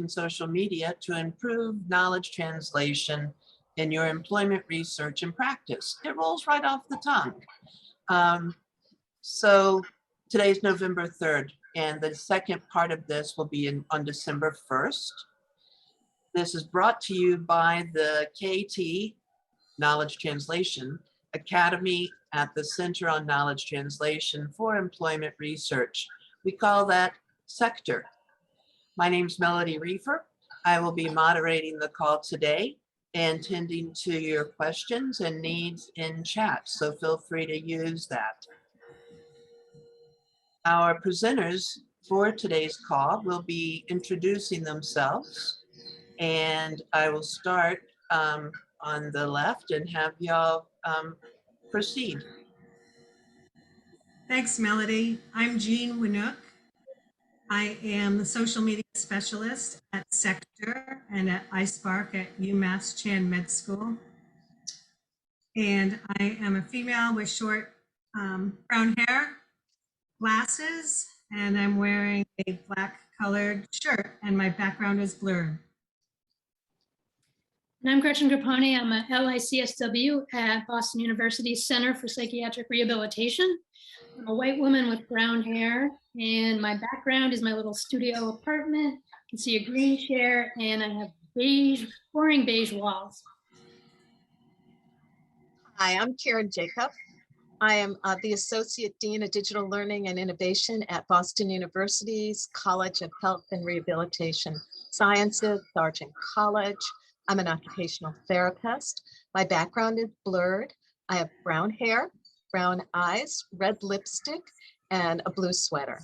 in social media to improve knowledge translation in your employment research and practice. It rolls right off the tongue. So today's November 3rd, and the second part of this will be on December 1st. This is brought to you by the CeKTER Knowledge Translation Academy at the Center on Knowledge Translation for Employment Research. We call that CeKTER. My name's Melody Reefer. I will be moderating the call today and tending to your questions and needs in chat, so feel free to use that. Our presenters for today's call will be introducing themselves, and I will start on the left and have y'all proceed. Thanks, Melody. I'm Jean Winook. I am the social media specialist at CeKTER and at S.M.A.R.T at UMass Chan Med School. And I am a female with short brown hair, glasses, and I'm wearing a black colored shirt, and my background is blurred. And I'm Gretchen Grappani. I'm a LICSW at Boston University Center for Psychiatric Rehabilitation. I'm a white woman with brown hair, and my background is my little studio apartment. You can see a green chair, and I have beige, boring beige walls. Hi, I'm Karen Jacob. I am the Associate Dean of Digital Learning and Innovation at Boston University's College of Health and Rehabilitation Sciences, Sargent College. I'm an occupational therapist. My background is blurred. I have brown hair, brown eyes, red lipstick, and a blue sweater.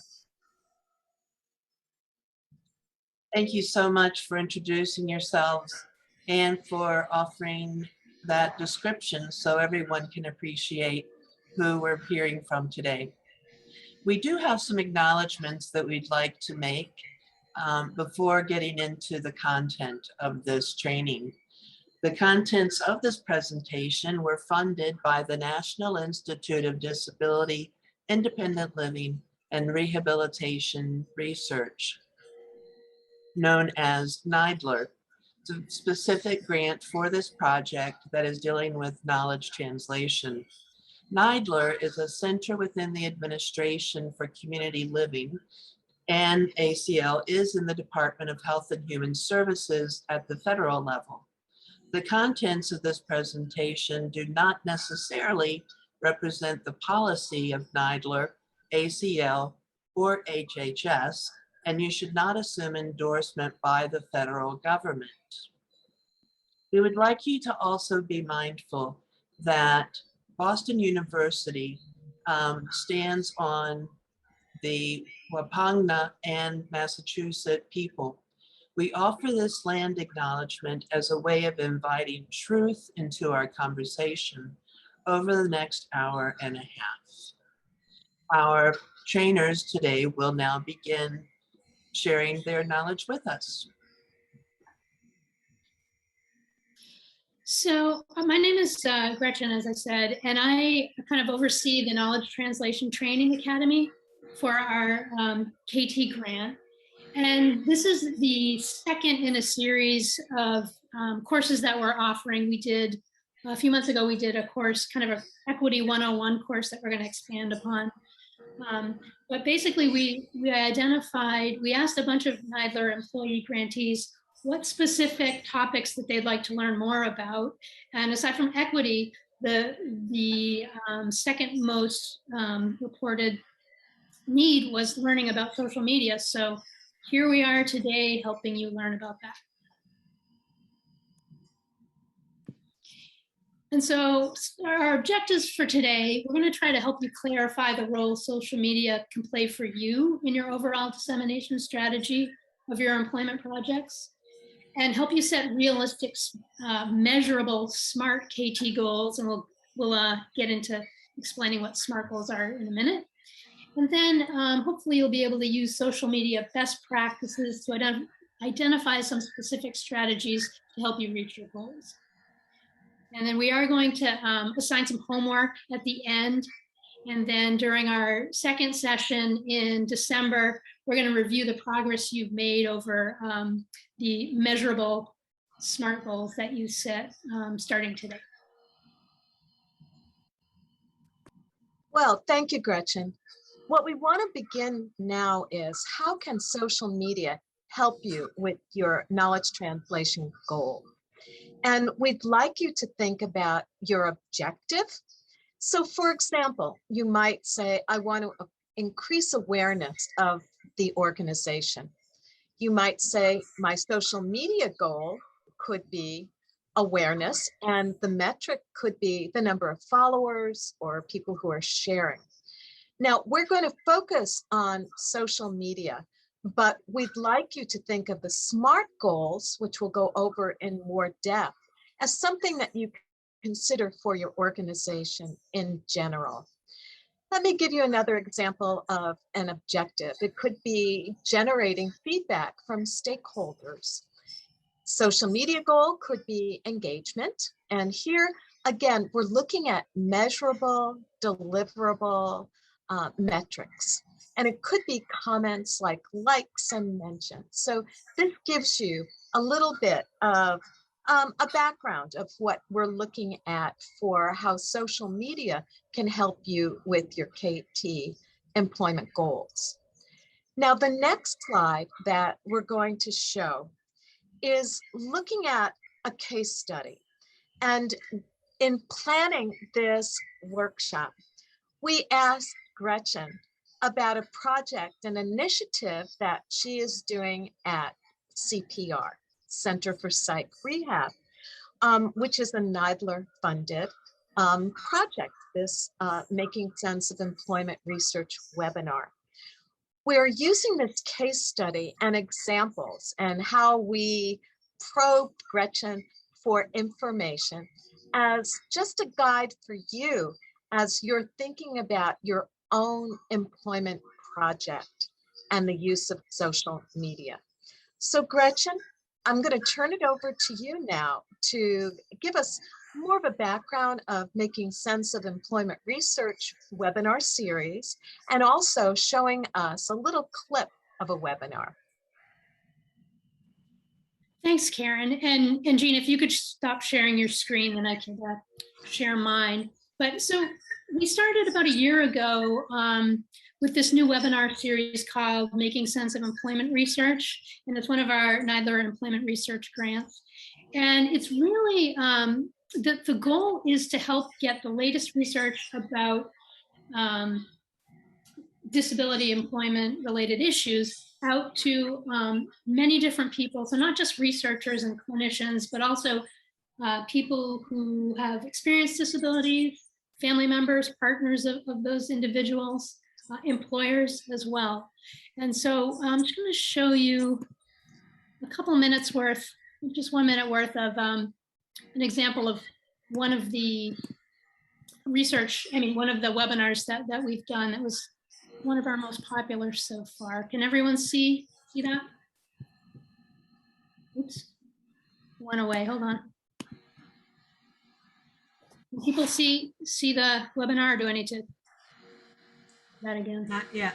Thank you so much for introducing yourselves and for offering that description so everyone can appreciate who we're hearing from today. We do have some acknowledgements that we'd like to make before getting into the content of this training. The contents of this presentation were funded by the National Institute of Disability, Independent Living, and Rehabilitation Research, known as NIDILRR. It's a specific grant for this project that is dealing with knowledge translation. NIDILRR is a center within the Administration for Community Living, and ACL is in the Department of Health and Human Services at the federal level. The contents of this presentation do not necessarily represent the policy of NIDILRR, ACL, or HHS, and you should not assume endorsement by the federal government. We would like you to also be mindful that Boston University stands on the Wampanoag and Massachusetts people. We offer this land acknowledgement as a way of inviting truth into our conversation over the next hour and a half. Our trainers today will now begin sharing their knowledge with us. So my name is Gretchen, as I said, and I kind of oversee the Knowledge Translation Training Academy for our KT grant. And this is the second in a series of courses that we're offering. We did, a few months ago, we did a course, kind of an Equity 101 course that we're going to expand upon. But basically, we asked a bunch of NIDILRR employee grantees what specific topics that they'd like to learn more about. And aside from equity, the second most reported need was learning about social media. So here we are today helping you learn about that. And so our objectives for today, we're going to try to help you clarify the role social media can play for you in your overall dissemination strategy of your employment projects, and help you set realistic, measurable SMART KT goals. And we'll get into explaining what SMART goals are in a minute. And then hopefully you'll be able to use social media best practices to identify some specific strategies to help you reach your goals. And then we are going to assign some homework at the end. And then during our second session in December, we're going to review the progress you've made over the measurable SMART goals that you set starting today. Well, thank you, Gretchen. What we want to begin now is how can social media help you with your knowledge translation goal? And we'd like you to think about your objective. So for example, you might say, I want to increase awareness of the organization. You might say, my social media goal could be awareness, and the metric could be the number of followers or people who are sharing. Now, we're going to focus on social media, but we'd like you to think of the SMART goals, which we'll go over in more depth, as something that you consider for your organization in general. Let me give you another example of an objective. It could be generating feedback from stakeholders. Social media goal could be engagement. And here, again, we're looking at measurable, deliverable metrics. And it could be comments like likes and mentions. So this gives you a little bit of a background of what we're looking at for how social media can help you with your KT employment goals. Now, the next slide that we're going to show is looking at a case study. And in planning this workshop, we asked Gretchen about a project, an initiative that she is doing at CPR, Center for Psych Rehab, which is a NIDILRR-funded project, this Making Sense of Employment Research webinar. We're using this case study and examples and how we probed Gretchen for information as just a guide for you as you're thinking about your own employment project and the use of social media. So Gretchen, I'm going to turn it over to you now to give us more of a background of Making Sense of Employment Research webinar series, and also showing us a little clip of a webinar. Thanks, Karen. And Jean, if you could stop sharing your screen, then I can share mine. But so we started about a year ago with this new webinar series called Making Sense of Employment Research. And it's one of our NIDILRR Employment Research grants. And it's really, the goal is to help get the latest research about disability employment related issues out to many different people. So not just researchers and clinicians, but also people who have experienced disabilities, family members, partners of those individuals, employers as well. And so I'm just going to show you a couple minutes worth, just 1 minute worth of an example of one of the research, one of the webinars that we've done. That was one of our most popular so far. Can everyone see that? Oops, went away, hold on. Can people see the webinar, or do I need to do that again? Not yet.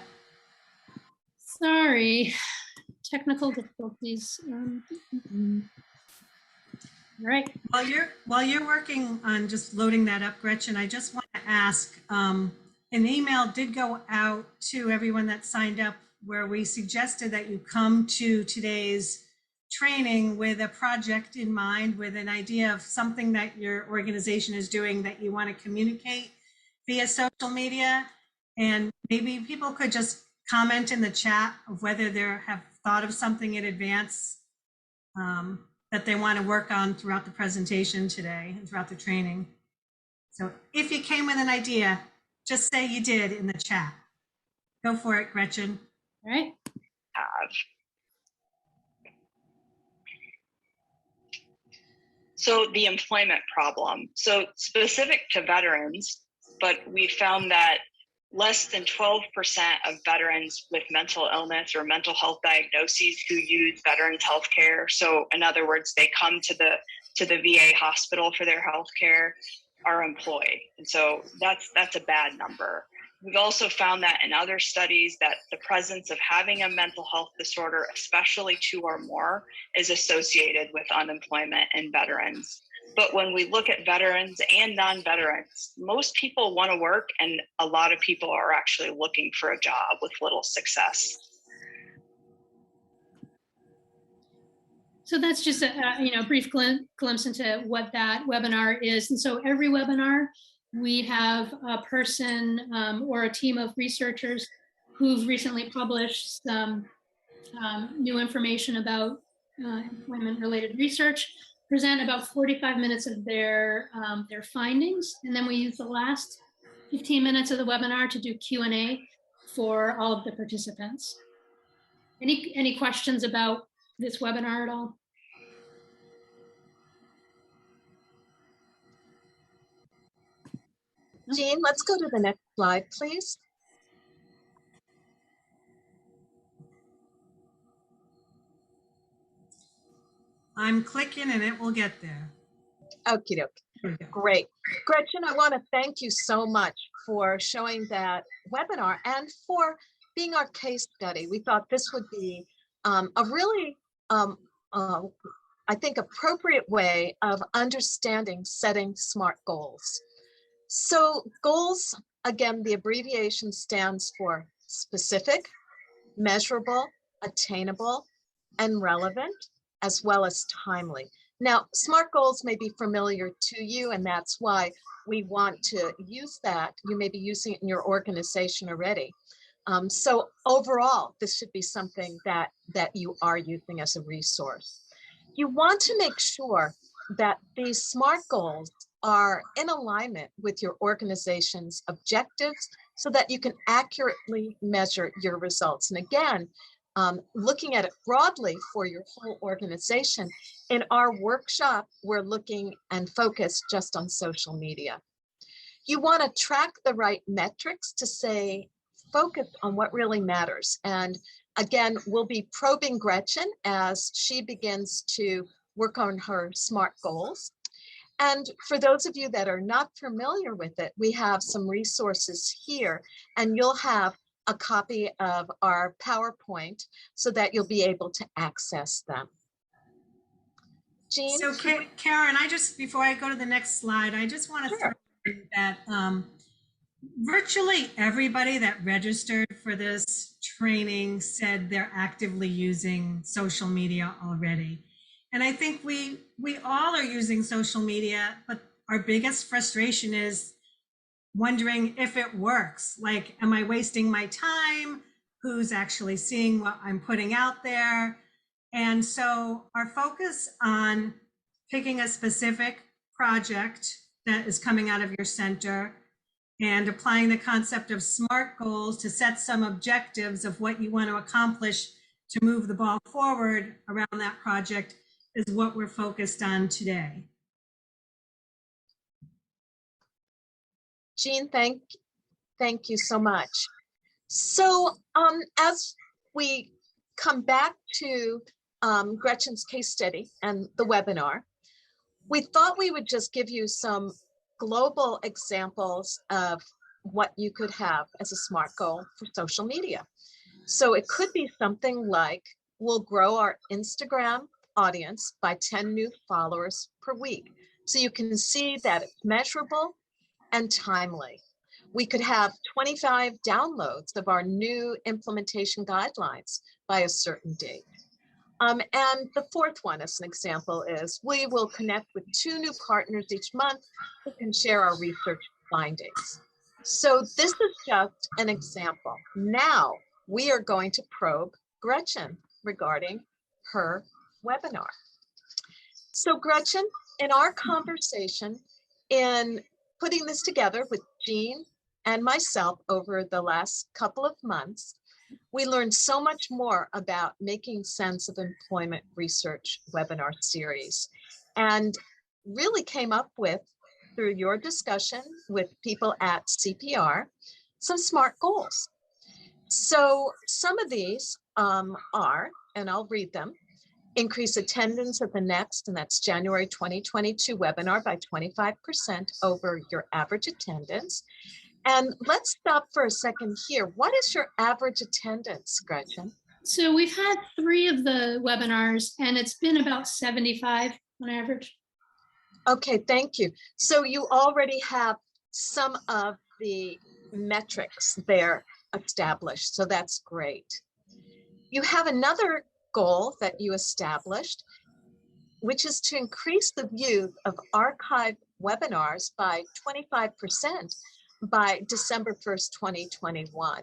Sorry, technical difficulties. All right. While you're working on just loading that up, Gretchen, I just want to ask, an email did go out to everyone that signed up where we suggested that you come to today's training with a project in mind, with an idea of something that your organization is doing that you want to communicate via social media. And maybe people could just comment in the chat of whether they have thought of something in advance that they want to work on throughout the presentation today and throughout the training. So if you came with an idea, just say you did in the chat. Go for it, Gretchen. All right. So the employment problem. So specific to veterans, but we found that less than 12% of veterans with mental illness or mental health diagnoses who use veterans health care. So in other words, they come to the VA hospital for their health care, are employed. And so that's a bad number. We've also found that in other studies that the presence of having a mental health disorder, especially 2 or more, is associated with unemployment in veterans. But when we look at veterans and non-veterans, most people want to work, and a lot of people are actually looking for a job with little success. So that's just a brief glimpse into what that webinar is. And so every webinar, we have a person or a team of researchers who've recently published some new information about employment-related research, present about 45 minutes of their findings, and then we use the last 15 minutes of the webinar to do Q&A for all of the participants. Any questions about this webinar at all? Jean, let's go to the next slide, please. I'm clicking and it will get there. Okie doke. Great. Gretchen, I want to thank you so much for showing that webinar and for being our case study. We thought this would be a really, I think, appropriate way of understanding setting SMART goals. So goals, again, the abbreviation stands for specific, measurable, attainable, and relevant, as well as timely. Now, SMART goals may be familiar to you, and that's why we want to use that. You may be using it in your organization already. So overall, this should be something that you are using as a resource. You want to make sure that these SMART goals are in alignment with your organization's objectives so that you can accurately measure your results. And again, looking at it broadly for your whole organization, in our workshop, we're looking and focused just on social media. You want to track the right metrics to say, focus on what really matters. And again, we'll be probing Gretchen as she begins to work on her SMART goals. And for those of you that are not familiar with it, we have some resources here, and you'll have a copy of our PowerPoint so that you'll be able to access them. Jean? So Karen, before I go to the next slide, I just want to throw in that virtually everybody that registered for this training said they're actively using social media already. And I think we all are using social media, but our biggest frustration is wondering if it works. Like, am I wasting my time? Who's actually seeing what I'm putting out there? And so our focus on picking a specific project that is coming out of your center and applying the concept of SMART goals to set some objectives of what you want to accomplish to move the ball forward around that project is what we're focused on today. Jean, thank you so much. So as we come back to Gretchen's case study and the webinar, we thought we would just give you some global examples of what you could have as a SMART goal for social media. So it could be something like, we'll grow our Instagram audience by 10 new followers per week. So you can see that it's measurable and timely. We could have 25 downloads of our new implementation guidelines by a certain date. And the fourth one, as an example, is we will connect with 2 new partners each month who can share our research findings. So this is just an example. Now we are going to probe Gretchen regarding her webinar. So Gretchen, in our conversation, in putting this together with Jean and myself over the last couple of months, we learned so much more about making sense of employment research webinar series, and really came up with, through your discussion with people at CPR, some SMART goals. So some of these are, and I'll read them: increase attendance at the next, and that's January 2022 webinar by 25% over your average attendance. And let's stop for a second here. What is your average attendance, Gretchen? So we've had 3 of the webinars, and it's been about 75 on average. Okay, thank you. So you already have some of the metrics there established, so that's great. You have another goal that you established, which is to increase the views of archived webinars by 25% by December 1st, 2021.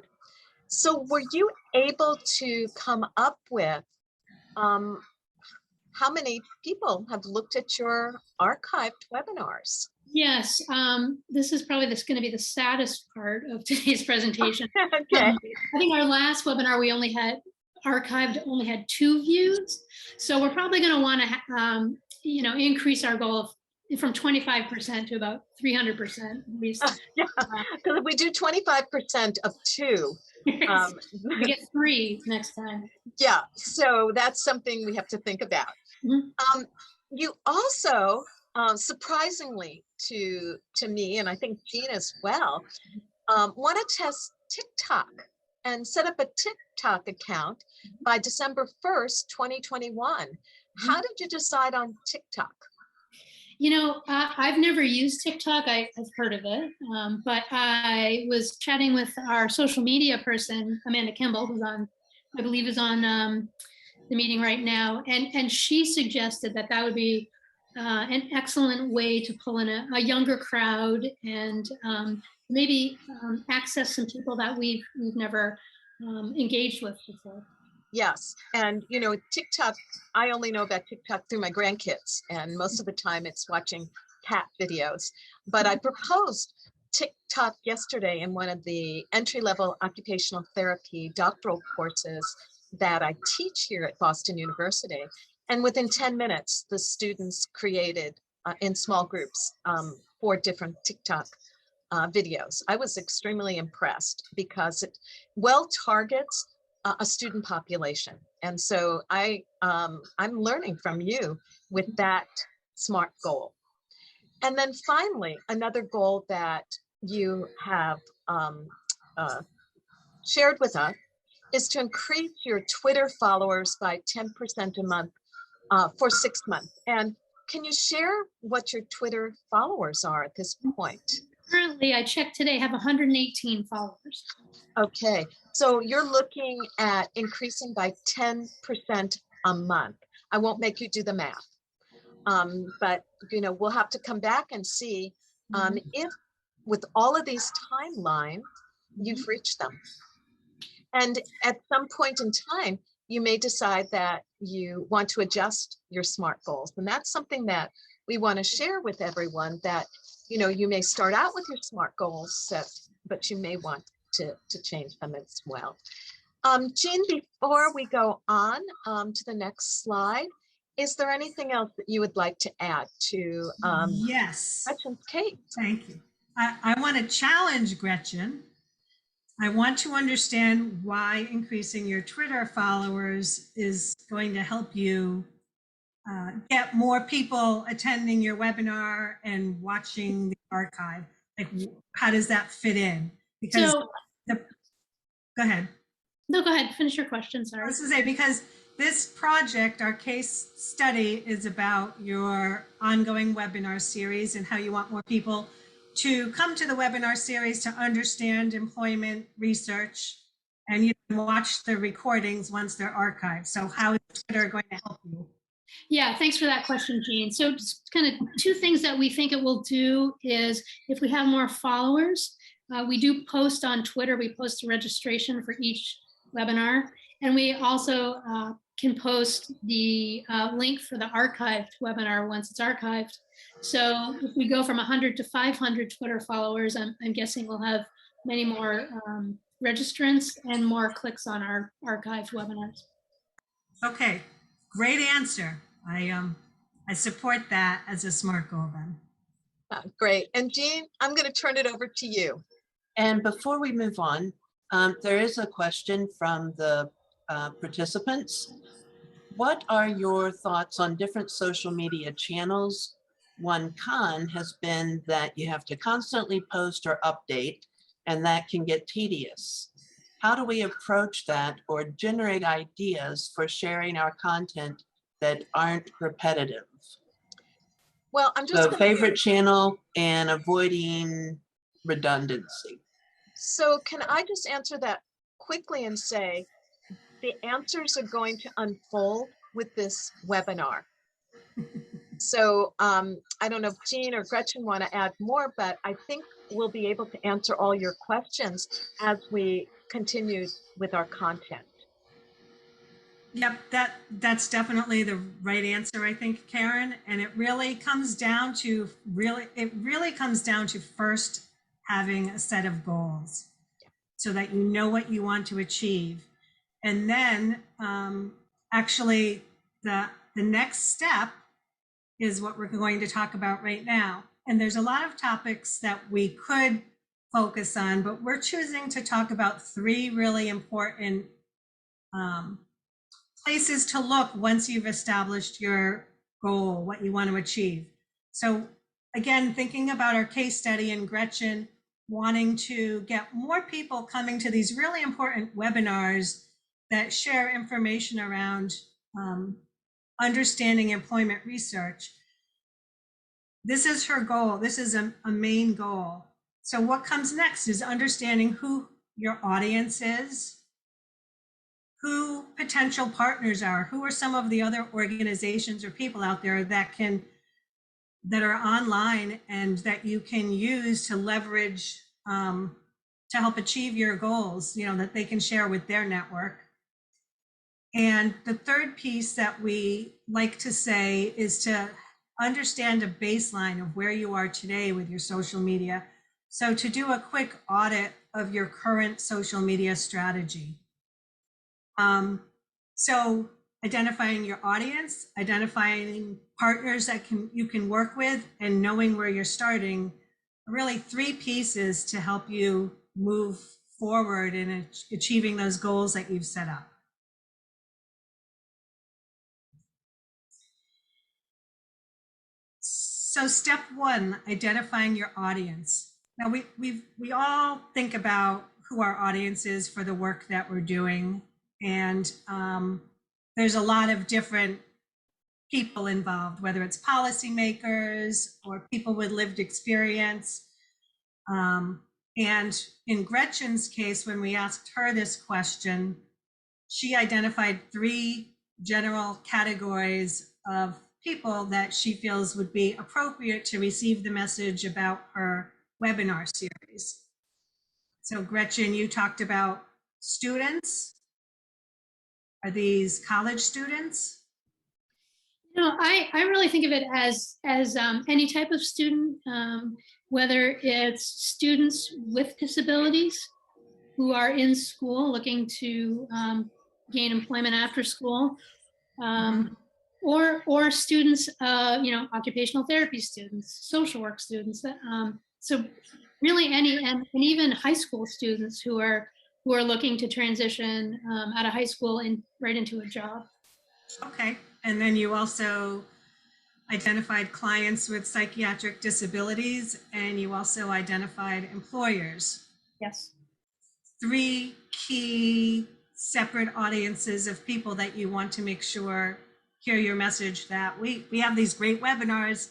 So were you able to come up with how many people have looked at your archived webinars? Yes, this is probably going to be the saddest part of today's presentation. Okay. I think our last webinar we only had archived only had 2 views, so we're probably going to want to increase our goal from 25% to about 300%. Yeah, because if we do 25% of 2, we get 3 next time. Yeah, so that's something we have to think about. Mhm. You also, surprisingly to me, and I think Jean as well, want to test TikTok and set up a TikTok account by December 1st, 2021. How did you decide on TikTok? You know, I've never used TikTok. I've heard of it, but I was chatting with our social media person, Amanda Kimball, who's on, I believe, is on the meeting right now, and she suggested that would be an excellent way to pull in a younger crowd and maybe access some people that we've never engaged with before. Yes, and you know, TikTok, I only know about TikTok through my grandkids, and most of the time it's watching cat videos. But I proposed TikTok yesterday in one of the entry-level occupational therapy doctoral courses that I teach here at Boston University. And within 10 minutes, the students created in small groups 4 different TikTok videos. I was extremely impressed because it well targets a student population. And so I'm learning from you with that SMART goal. And then finally, another goal that you have shared with us is to increase your Twitter followers by 10% a month for 6 months. And can you share what your Twitter followers are at this point? Currently, I checked today, I have 118 followers. Okay, so you're looking at increasing by 10% a month. I won't make you do the math, but you know, we'll have to come back and see if with all of these timelines, you've reached them. And at some point in time, you may decide that you want to adjust your SMART goals. And that's something that we want to share with everyone, that you know, you may start out with your SMART goals set, but you may want to change them as well. Jean, before we go on to the next slide, is there anything else that you would like to add to Yes. Gretchen's case? Thank you. I want to challenge Gretchen. I want to understand why increasing your Twitter followers is going to help you get more people attending your webinar and watching the archive. Like, how does that fit in? Because go ahead. No, go ahead. Finish your question. Sorry. I was to say, because this project, our case study, is about your ongoing webinar series and how you want more people to come to the webinar series to understand employment research, and you can watch the recordings once they're archived. So how is Twitter going to help you? Yeah, thanks for that question, Jean. So just kind of 2 things that we think it will do is, if we have more followers, we do post on Twitter, we post a registration for each webinar. And we also can post the link for the archived webinar once it's archived. So if we go from 100 to 500 Twitter followers, I'm guessing we'll have many more registrants and more clicks on our archived webinars. Okay, great answer. I support that as a SMART goal then. Great. And Jean, I'm going to turn it over to you. And before we move on, there is a question from the participants. What are your thoughts on different social media channels? One con has been that you have to constantly post or update, and that can get tedious. How do we approach that or generate ideas for sharing our content that aren't repetitive? Well, I'm just So going favorite channel and avoiding redundancy. So can I just answer that quickly and say the answers are going to unfold with this webinar. So I don't know if Jean or Gretchen want to add more, but I think we'll be able to answer all your questions as we continue with our content. Yep, that's definitely the right answer, I think, Karen. And it really comes down to first having a set of goals so that you know what you want to achieve. And then actually the next step is what we're going to talk about right now. And there's a lot of topics that we could focus on, but we're choosing to talk about 3 really important places to look once you've established your goal, what you want to achieve. So again, thinking about our case study and Gretchen wanting to get more people coming to these really important webinars that share information around understanding employment research. This is her goal. This is a main goal. So what comes next is understanding who your audience is, who potential partners are, who are some of the other organizations or people out there that are online and that you can use to leverage to help achieve your goals, that they can share with their network. And the third piece that we like to say is to understand a baseline of where you are today with your social media. So to do a quick audit of your current social media strategy. So identifying your audience, identifying partners that you can work with, and knowing where you're starting, are really 3 pieces to help you move forward in achieving those goals that you've set up. So step 1, identifying your audience. Now we all think about who our audience is for the work that we're doing. And there's a lot of different people involved, whether it's policymakers or people with lived experience. And in Gretchen's case, when we asked her this question, she identified 3 general categories of people that she feels would be appropriate to receive the message about her webinar series. So Gretchen, you talked about students. Are these college students? I really think of it as any type of student, whether it's students with disabilities who are in school looking to gain employment after school, or students, occupational therapy students, social work students. So really and even high school students who are looking to transition out of high school and right into a job. Okay, and then you also identified clients with psychiatric disabilities, and you also identified employers. Yes. 3 key separate audiences of people that you want to make sure hear your message, that we have these great webinars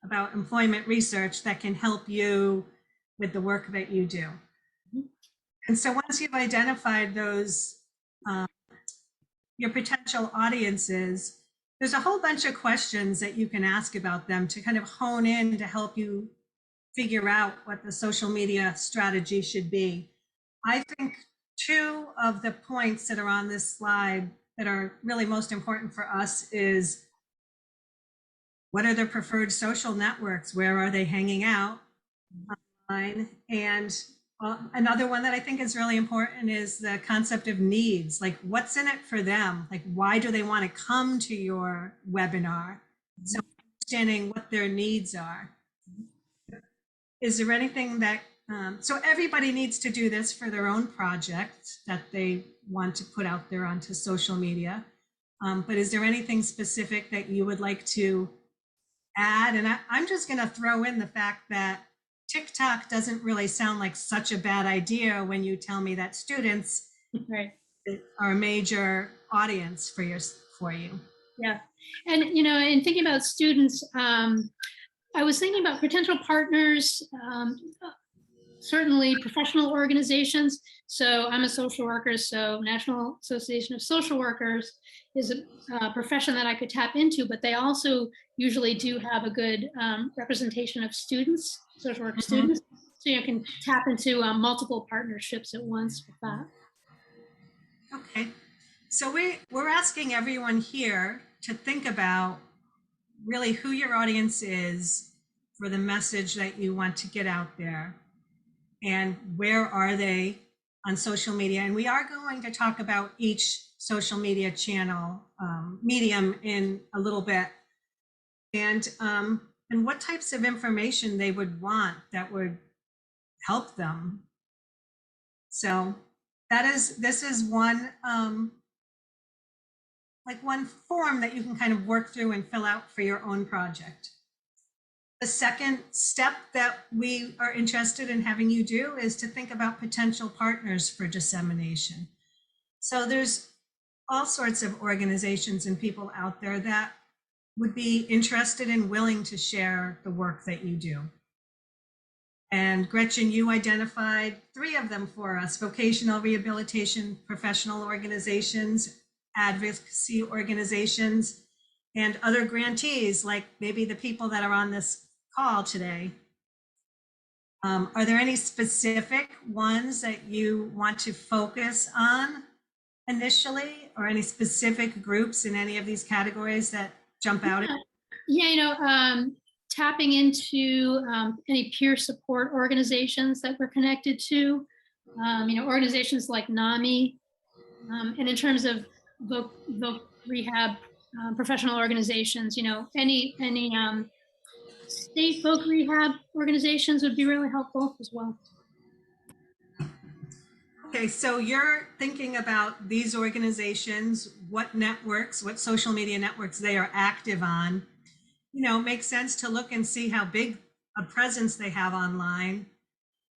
about employment research that can help you with the work that you do. And so once you've identified those, your potential audiences, there's a whole bunch of questions that you can ask about them to kind of hone in to help you figure out what the social media strategy should be. I think 2 of the points that are on this slide that are really most important for us is, what are their preferred social networks? Where are they hanging out online? And another one that I think is really important is the concept of needs. Like, what's in it for them? Like, why do they want to come to your webinar? So understanding what their needs are. Is there anything that, so everybody needs to do this for their own project that they want to put out there onto social media. But is there anything specific that you would like to add? And I'm just going to throw in the fact that TikTok doesn't really sound like such a bad idea when you tell me that students Right. are a major audience for you. Yeah. And, in thinking about students, I was thinking about potential partners, certainly professional organizations. So I'm a social worker, so National Association of Social Workers is a profession that I could tap into, but they also usually do have a good representation of students, social work students. So you can tap into multiple partnerships at once with that. Okay. So we're asking everyone here to think about really who your audience is for the message that you want to get out there, and where are they on social media. And we are going to talk about each social media channel medium in a little bit, and what types of information they would want that would help them. So this is one one form that you can kind of work through and fill out for your own project. The second step that we are interested in having you do is to think about potential partners for dissemination. So there's all sorts of organizations and people out there that would be interested and willing to share the work that you do. And Gretchen, you identified 3 of them for us: vocational rehabilitation professional organizations, advocacy organizations, and other grantees, like maybe the people that are on this call today. Are there any specific ones that you want to focus on initially, or any specific groups in any of these categories that jump out? Yeah, tapping into any peer support organizations that we're connected to, organizations like NAMI, and in terms of voc rehab professional organizations, any state voc rehab organizations would be really helpful as well. Okay, so you're thinking about these organizations, what networks, what social media networks they are active on. Makes sense to look and see how big a presence they have online,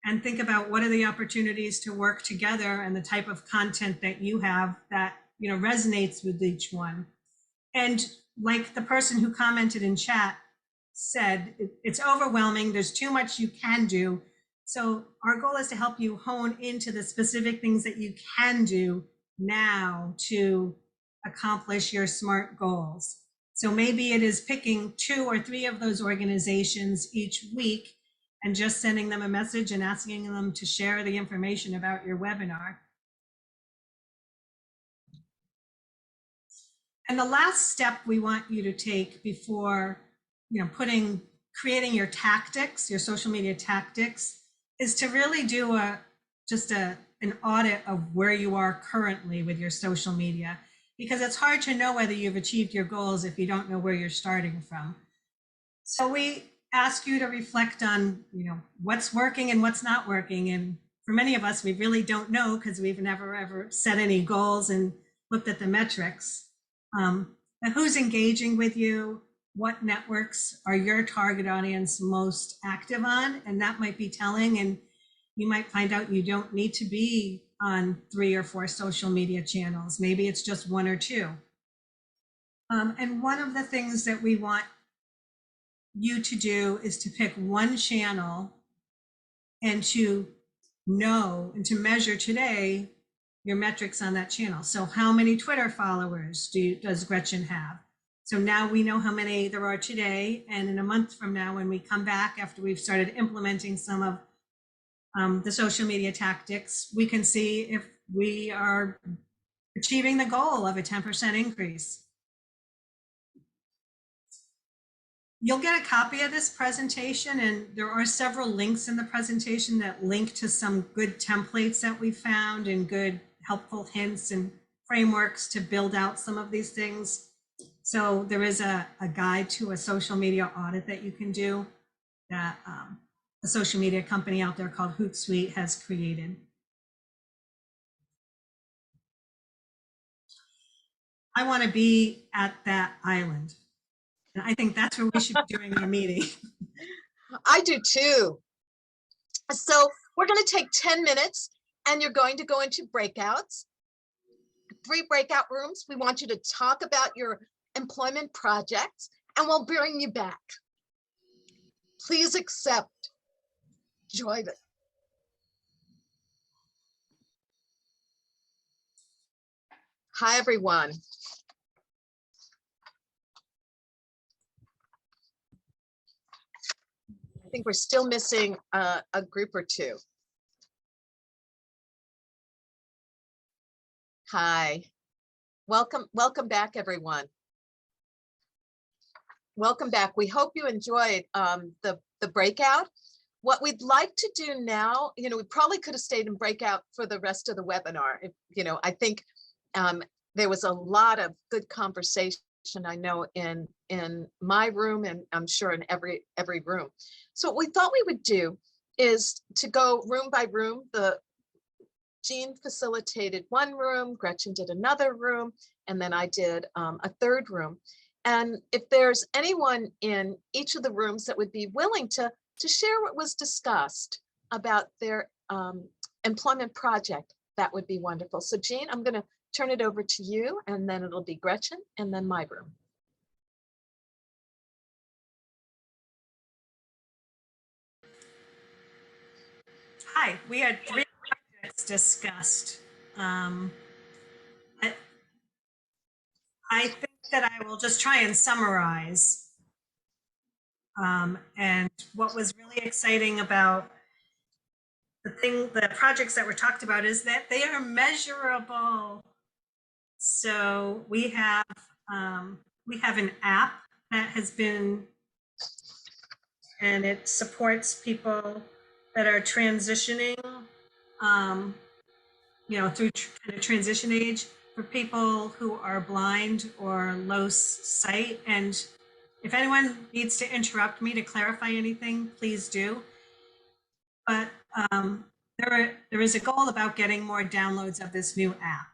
and think about what are the opportunities to work together and the type of content that you have that resonates with each one. And like the person who commented in chat said, it's overwhelming, there's too much you can do. So our goal is to help you hone into the specific things that you can do now to accomplish your SMART goals. So maybe it is picking 2 or 3 of those organizations each week and just sending them a message and asking them to share the information about your webinar. And the last step we want you to take before creating your tactics, your social media tactics, is to really do an audit of where you are currently with your social media, because it's hard to know whether you've achieved your goals if you don't know where you're starting from. So we ask you to reflect on what's working and what's not working. And for many of us, we really don't know, because we've never ever set any goals and looked at the metrics. But who's engaging with you? What networks are your target audience most active on? And that might be telling, and you might find out you don't need to be on 3 or 4 social media channels. Maybe it's just 1 or 2. And one of the things that we want you to do is to pick one channel and to know and to measure today your metrics on that channel. So how many Twitter followers does Gretchen have? So now we know how many there are today, and in a month from now, when we come back after we've started implementing some of the social media tactics, we can see if we are achieving the goal of a 10% increase. You'll get a copy of this presentation, and there are several links in the presentation that link to some good templates that we found and good helpful hints and frameworks to build out some of these things. So there is a guide to a social media audit that you can do that a social media company out there called Hootsuite has created. I want to be at that island. And I think that's where we should be doing our meeting. I do too. So we're going to take 10 minutes and you're going to go into breakouts, 3 breakout rooms. We want you to talk about your employment projects and we'll bring you back. Please accept. Join it. Hi, everyone. I think we're still missing a group or two. Hi, welcome back, everyone. Welcome back. We hope you enjoyed the breakout. What we'd like to do now, we probably could have stayed in breakout for the rest of the webinar. I think there was a lot of good conversation, I know, in my room, and I'm sure in every room. So what we thought we would do is to go room by room. Jean facilitated one room, Gretchen did another room, and then I did a third room. And if there's anyone in each of the rooms that would be willing to share what was discussed about their employment project, that would be wonderful. So Jean, I'm going to turn it over to you, and then it'll be Gretchen, and then my room. Hi, we had 3 projects discussed. I think that I will just try and summarize. And what was really exciting about the projects that were talked about is that they are measurable. So we have an app that has been, and it supports people that are transitioning, through kind of transition age, for people who are blind or low sight. And if anyone needs to interrupt me to clarify anything, please do. But there is a goal about getting more downloads of this new app,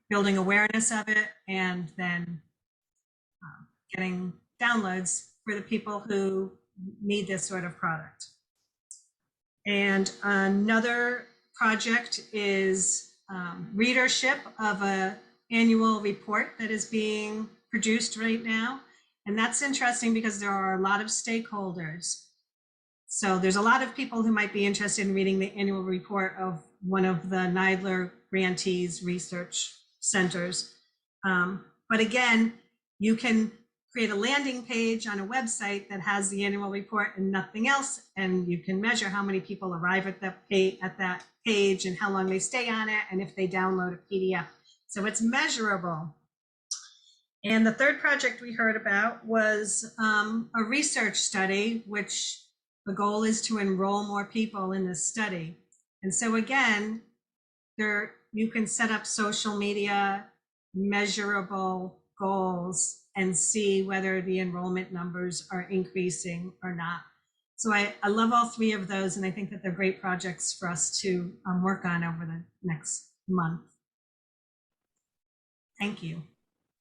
building awareness of it, and then getting downloads for the people who need this sort of product. And another project is readership of an annual report that is being produced right now. And that's interesting because there are a lot of stakeholders. So there's a lot of people who might be interested in reading the annual report of one of the NIDILRR grantees research centers. But again, you can create a landing page on a website that has the annual report and nothing else, and you can measure how many people arrive at that page and how long they stay on it, and if they download a PDF. So it's measurable. And the third project we heard about was a research study, which the goal is to enroll more people in this study. And so again, you can set up social media measurable goals and see whether the enrollment numbers are increasing or not. So I love all 3 of those, and I think that they're great projects for us to work on over the next month. Thank you.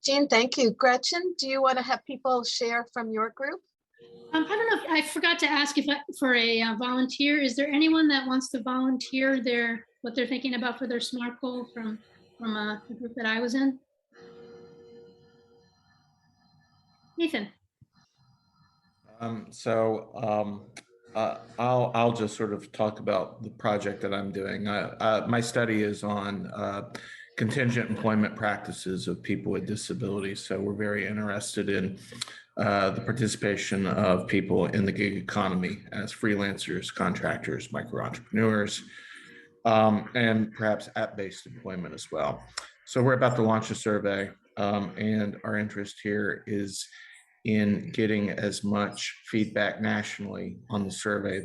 Jean, thank you. Gretchen, do you want to have people share from your group? I don't know if I forgot to ask for a volunteer. Is there anyone that wants to volunteer what they're thinking about for their SMART goal from the group that I was in? Nathan. I'll just sort of talk about the project that I'm doing. My study is on contingent employment practices of people with disabilities. So we're very interested in the participation of people in the gig economy as freelancers, contractors, micro entrepreneurs, and perhaps app-based employment as well. So we're about to launch a survey, and our interest here is in getting as much feedback nationally on the survey.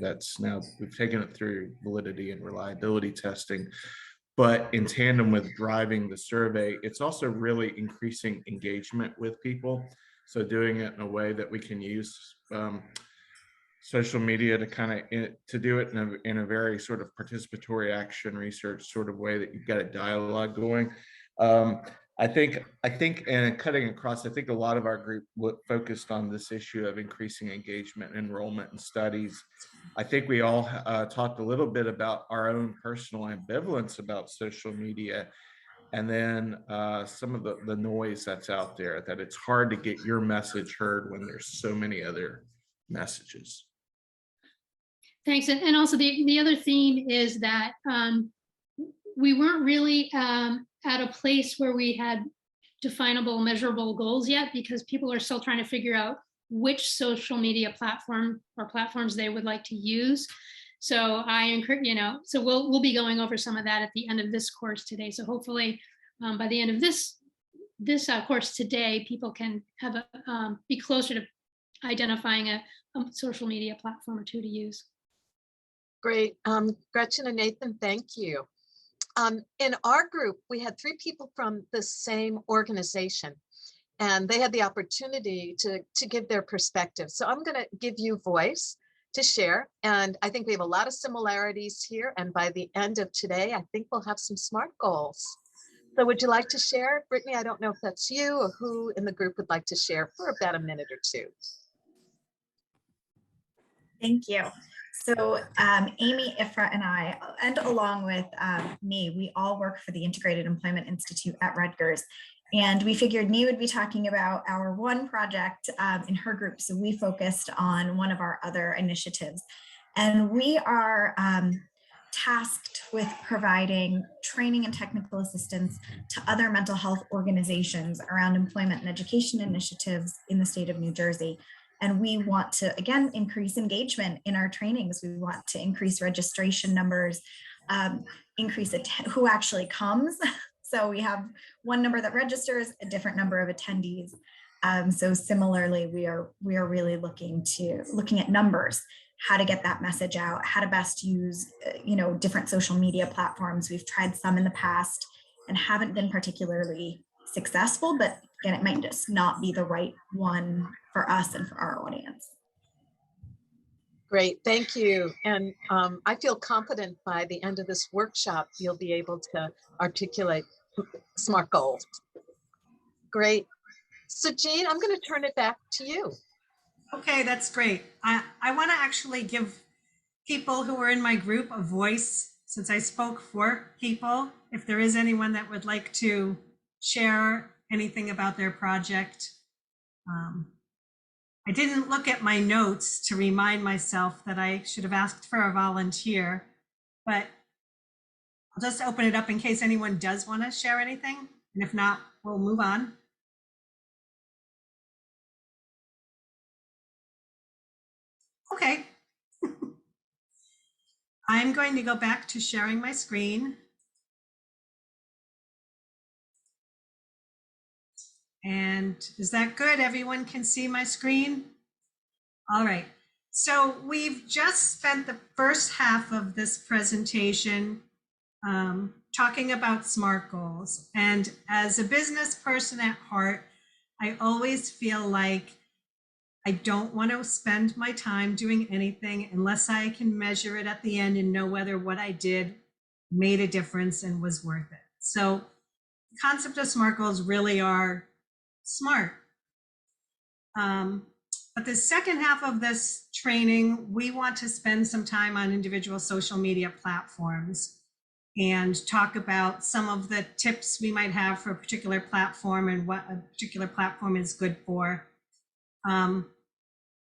We've taken it through validity and reliability testing, but in tandem with driving the survey, it's also really increasing engagement with people. So doing it in a way that we can use social media to do it in a very sort of participatory action research sort of way that you've got a dialogue going. I think, and cutting across, I think a lot of our group focused on this issue of increasing engagement, enrollment in studies. I think we all talked a little bit about our own personal ambivalence about social media, and then some of the noise that's out there, that it's hard to get your message heard when there's so many other messages. Thanks. And also the other theme is that we weren't really at a place where we had definable, measurable goals yet, because people are still trying to figure out which social media platform or platforms they would like to use. So I encourage, so we'll be going over some of that at the end of this course today. So hopefully by the end of this course today, people can have be closer to identifying a social media platform or two to use. Great. Gretchen and Nathan, thank you. In our group, we had 3 people from the same organization, and they had the opportunity to give their perspective. So I'm going to give you voice to share. And I think we have a lot of similarities here. And by the end of today, I think we'll have some SMART goals. So would you like to share? Brittany, I don't know if that's you or who in the group would like to share for about a minute or two. Thank you. So Amy, Ifra, and I, and along with me, we all work for the Integrated Employment Institute at Rutgers. And we figured Nee would be talking about our one project in her group. So we focused on one of our other initiatives. And we are tasked with providing training and technical assistance to other mental health organizations around employment and education initiatives in the state of New Jersey. And we want to, again, increase engagement in our trainings. We want to increase registration numbers, increase who actually comes. So we have one number that registers, a different number of attendees. So similarly, we are really looking at numbers, how to get that message out, how to best use, different social media platforms. We've tried some in the past and haven't been particularly successful, but again, it might just not be the right one for us and for our audience. Great, thank you. And I feel confident by the end of this workshop, you'll be able to articulate SMART goals. Great. So Jean, I'm going to turn it back to you. Okay, that's great. I want to actually give people who are in my group a voice, since I spoke for people. If there is anyone that would like to share anything about their project. I didn't look at my notes to remind myself that I should have asked for a volunteer, but I'll just open it up in case anyone does want to share anything. And if not, we'll move on. Okay. I'm going to go back to sharing my screen. And is that good? Everyone can see my screen? All right. So we've just spent the first half of this presentation talking about SMART goals. And as a business person at heart, I always feel like I don't want to spend my time doing anything unless I can measure it at the end and know whether what I did made a difference and was worth it. So the concept of SMART goals really are SMART. But the second half of this training, we want to spend some time on individual social media platforms and talk about some of the tips we might have for a particular platform and what a particular platform is good for.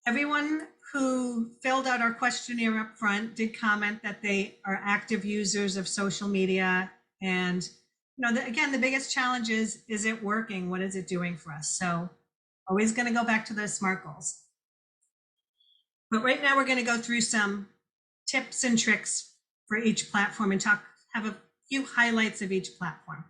Everyone who filled out our questionnaire up front did comment that they are active users of social media. And again, the biggest challenge is it working? What is it doing for us? So always going to go back to those SMART goals. But right now we're going to go through some tips and tricks for each platform and have a few highlights of each platform.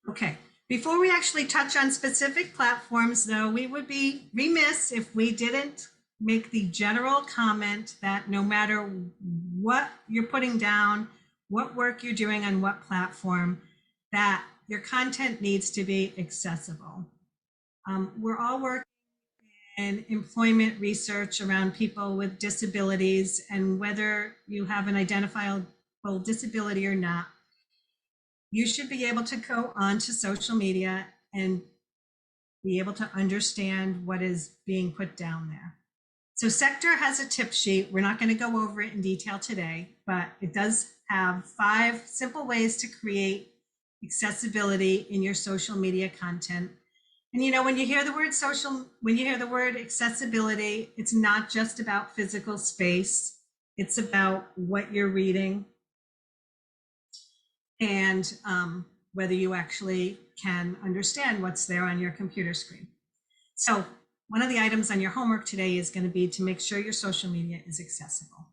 Okay, before we actually touch on specific platforms, though, we would be remiss if we didn't make the general comment that no matter what you're putting down, what work you're doing on what platform, that your content needs to be accessible. We're all working in employment research around people with disabilities, and whether you have an identifiable disability or not, you should be able to go onto social media and be able to understand what is being put down there. So CeKTER has a tip sheet. We're not going to go over it in detail today, but it does have 5 simple ways to create accessibility in your social media content. And you know, when you hear the word accessibility, it's not just about physical space. It's about what you're reading and whether you actually can understand what's there on your computer screen. So one of the items on your homework today is going to be to make sure your social media is accessible.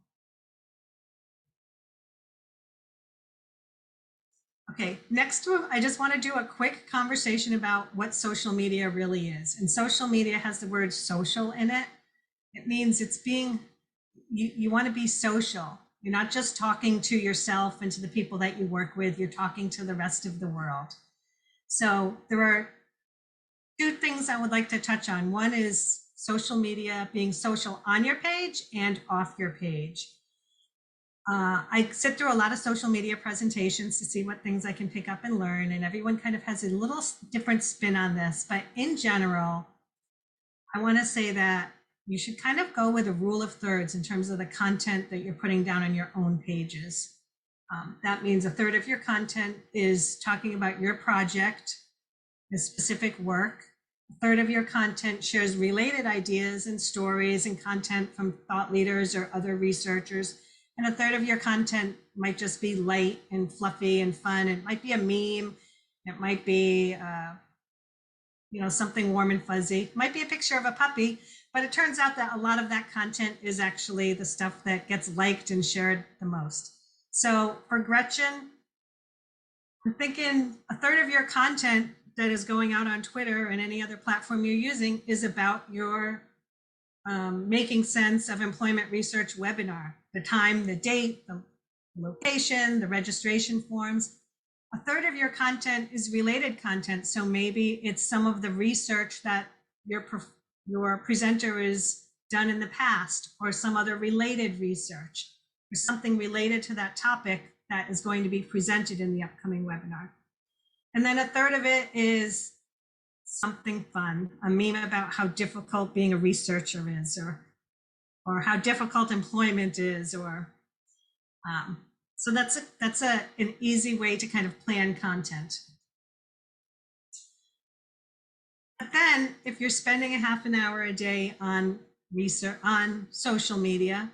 Okay, next I just want to do a quick conversation about what social media really is. And social media has the word social in it. It means it's being, you want to be social. You're not just talking to yourself and to the people that you work with, you're talking to the rest of the world. So there are 2 things I would like to touch on. One is social media being social on your page and off your page. I sit through a lot of social media presentations to see what things I can pick up and learn, and everyone kind of has a little different spin on this. But in general, I want to say that you should kind of go with a rule of thirds in terms of the content that you're putting down on your own pages. That means a third of your content is talking about your project, the specific work. A third of your content shares related ideas and stories and content from thought leaders or other researchers. And a third of your content might just be light and fluffy and fun. It might be a meme. It might be, something warm and fuzzy. It might be a picture of a puppy, but it turns out that a lot of that content is actually the stuff that gets liked and shared the most. So for Gretchen, I'm thinking a third of your content that is going out on Twitter and any other platform you're using is about your making sense of employment research webinar, the time, the date, the location, the registration forms. A third of your content is related content. So maybe it's some of the research that your presenter has done in the past, or some other related research, or something related to that topic that is going to be presented in the upcoming webinar. And then a third of it is something fun, a meme about how difficult being a researcher is, or how difficult employment is, or so that's an easy way to kind of plan content. But then if you're spending a half an hour a day on research, on social media,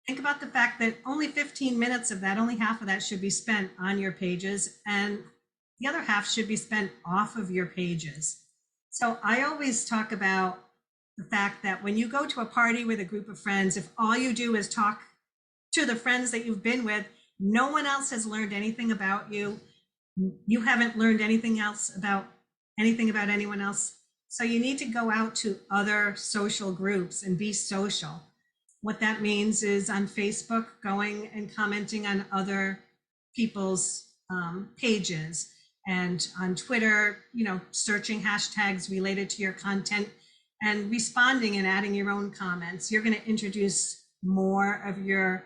think about the fact that only 15 minutes of that, only half of that should be spent on your pages, and the other half should be spent off of your pages. So I always talk about the fact that when you go to a party with a group of friends, if all you do is talk to the friends that you've been with, no one else has learned anything about you. You haven't learned anything else about anyone else. So you need to go out to other social groups and be social. What that means is on Facebook, going and commenting on other people's pages, and on Twitter, searching hashtags related to your content and responding and adding your own comments. You're going to introduce more of your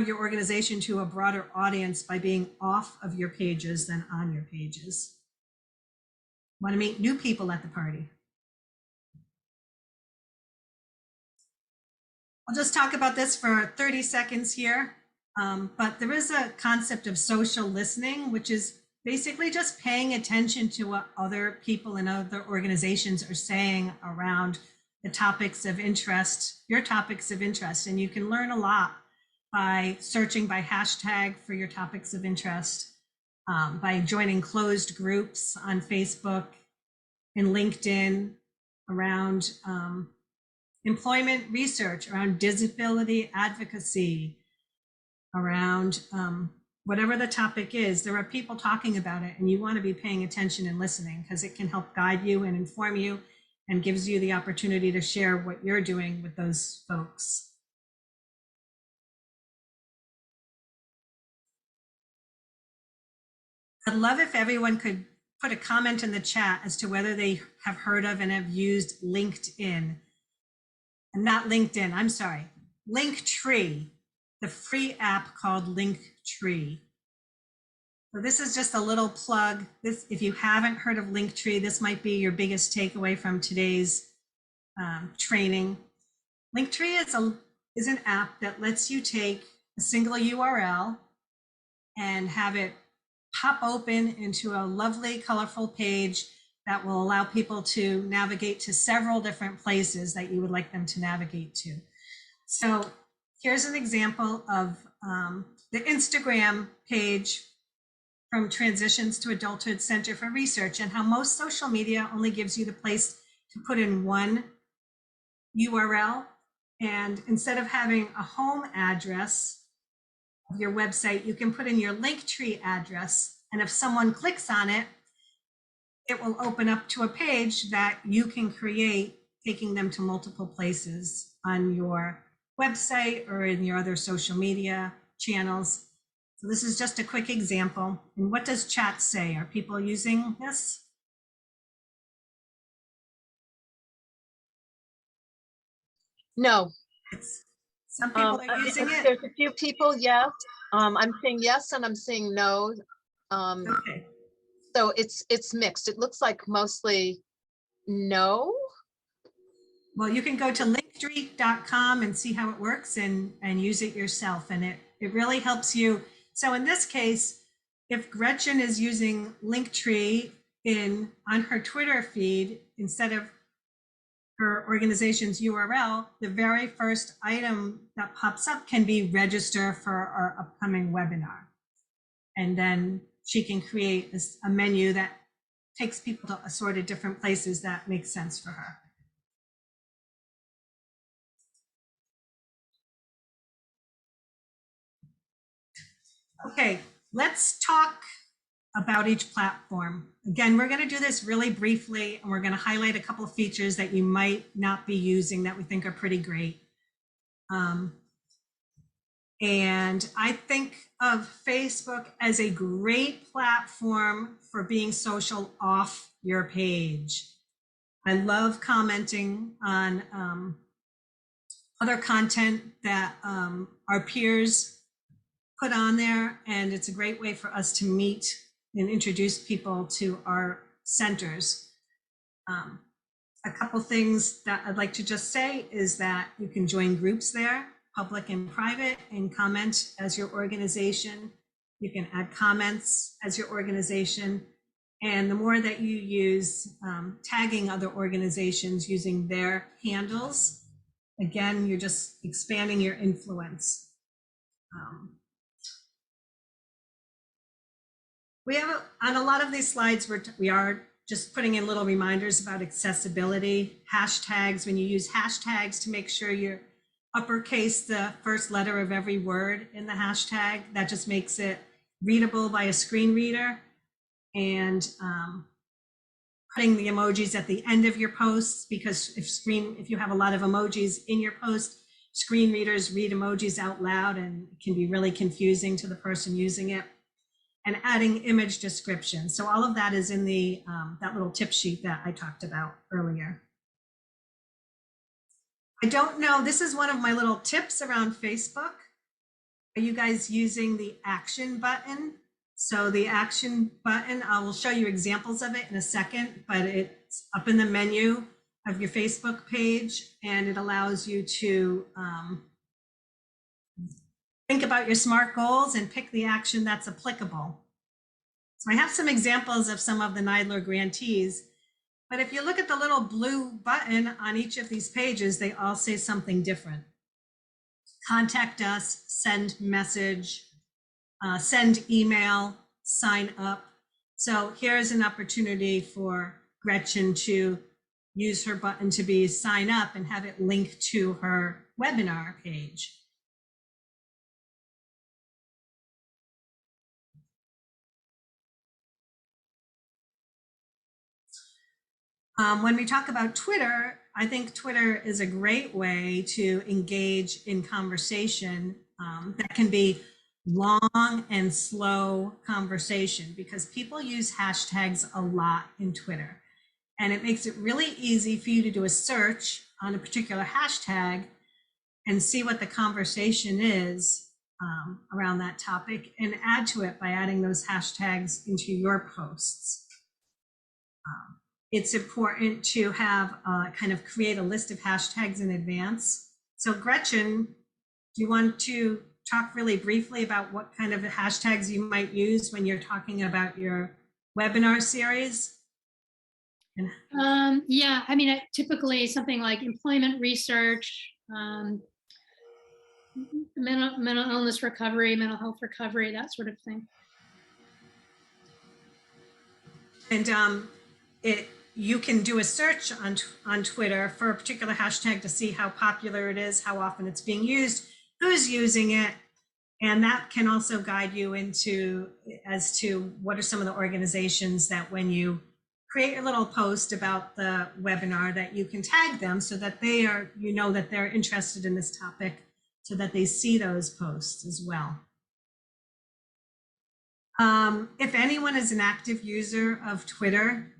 organization to a broader audience by being off of your pages than on your pages. Want to meet new people at the party? I'll just talk about this for 30 seconds here. But there is a concept of social listening, which is basically just paying attention to what other people and other organizations are saying around the topics of interest, your topics of interest. And you can learn a lot by searching by hashtag for your topics of interest, by joining closed groups on Facebook and LinkedIn around employment research, around disability advocacy, around whatever the topic is. There are people talking about it, and you want to be paying attention and listening, because it can help guide you and inform you and gives you the opportunity to share what you're doing with those folks. I'd love if everyone could put a comment in the chat as to whether they have heard of and have used LinkedIn. And not LinkedIn, I'm sorry, Linktree, the free app called Linktree. So this is just a little plug. This, if you haven't heard of Linktree, this might be your biggest takeaway from today's training. Linktree is an app that lets you take a single URL and have it pop open into a lovely, colorful page that will allow people to navigate to several different places that you would like them to navigate to. So here's an example of the Instagram page from Transitions to Adulthood Center for Research, and how most social media only gives you the place to put in one URL. And instead of having a home address of your website, you can put in your Linktree address. And if someone clicks on it, it will open up to a page that you can create, taking them to multiple places on your website or in your other social media channels. So this is just a quick example. And what does chat say? Are people using this? No. Some people are using it. There's a few people, yes. I'm saying yes, and I'm saying no. Okay. So it's mixed. It looks like mostly no. Well, you can go to linktree.com and see how it works and use it yourself. And it really helps you. So in this case, if Gretchen is using Linktree on her Twitter feed, instead of her organization's URL, the very first item that pops up can be register for our upcoming webinar. And then she can create a menu that takes people to assorted different places that make sense for her. Okay, let's talk about each platform. Again, we're going to do this really briefly, and we're going to highlight a couple of features that you might not be using that we think are pretty great. And I think of Facebook as a great platform for being social off your page. I love commenting on other content that our peers put on there, and it's a great way for us to meet and introduce people to our centers. A couple things that I'd like to just say is that you can join groups there, public and private, and comment as your organization. You can add comments as your organization. And the more that you use tagging other organizations using their handles, again, you're just expanding your influence. We have, on a lot of these slides, we are just putting in little reminders about accessibility, hashtags. When you use hashtags, to make sure you uppercase the first letter of every word in the hashtag, that just makes it readable by a screen reader. And putting the emojis at the end of your posts, because if you have a lot of emojis in your post, screen readers read emojis out loud and it can be really confusing to the person using it. And adding image description. So all of that is in the that little tip sheet that I talked about earlier. I don't know, this is one of my little tips around Facebook. Are you guys using the action button? So the action button, I will show you examples of it in a second, but it's up in the menu of your Facebook page, and it allows you to think about your SMART goals and pick the action that's applicable. So I have some examples of some of the NIDILRR grantees, but if you look at the little blue button on each of these pages, they all say something different. Contact us, send message, send email, sign up. So here's an opportunity for Gretchen to use her button to be sign up and have it linked to her webinar page. When we talk about Twitter, I think Twitter is a great way to engage in conversation that can be long and slow conversation, because people use hashtags a lot in Twitter. And it makes it really easy for you to do a search on a particular hashtag and see what the conversation is around that topic and add to it by adding those hashtags into your posts. It's important to have kind of create a list of hashtags in advance. So Gretchen, do you want to talk really briefly about what kind of hashtags you might use when you're talking about your webinar series? Yeah, I mean, typically something like employment research, mental illness recovery, mental health recovery, that sort of thing. And you can do a search on Twitter for a particular hashtag to see how popular it is, how often it's being used, who's using it, and that can also guide you as to what are some of the organizations that when you create a little post about the webinar that you can tag them so that they are, that they're interested in this topic so that they see those posts as well. If anyone is an active user of Twitter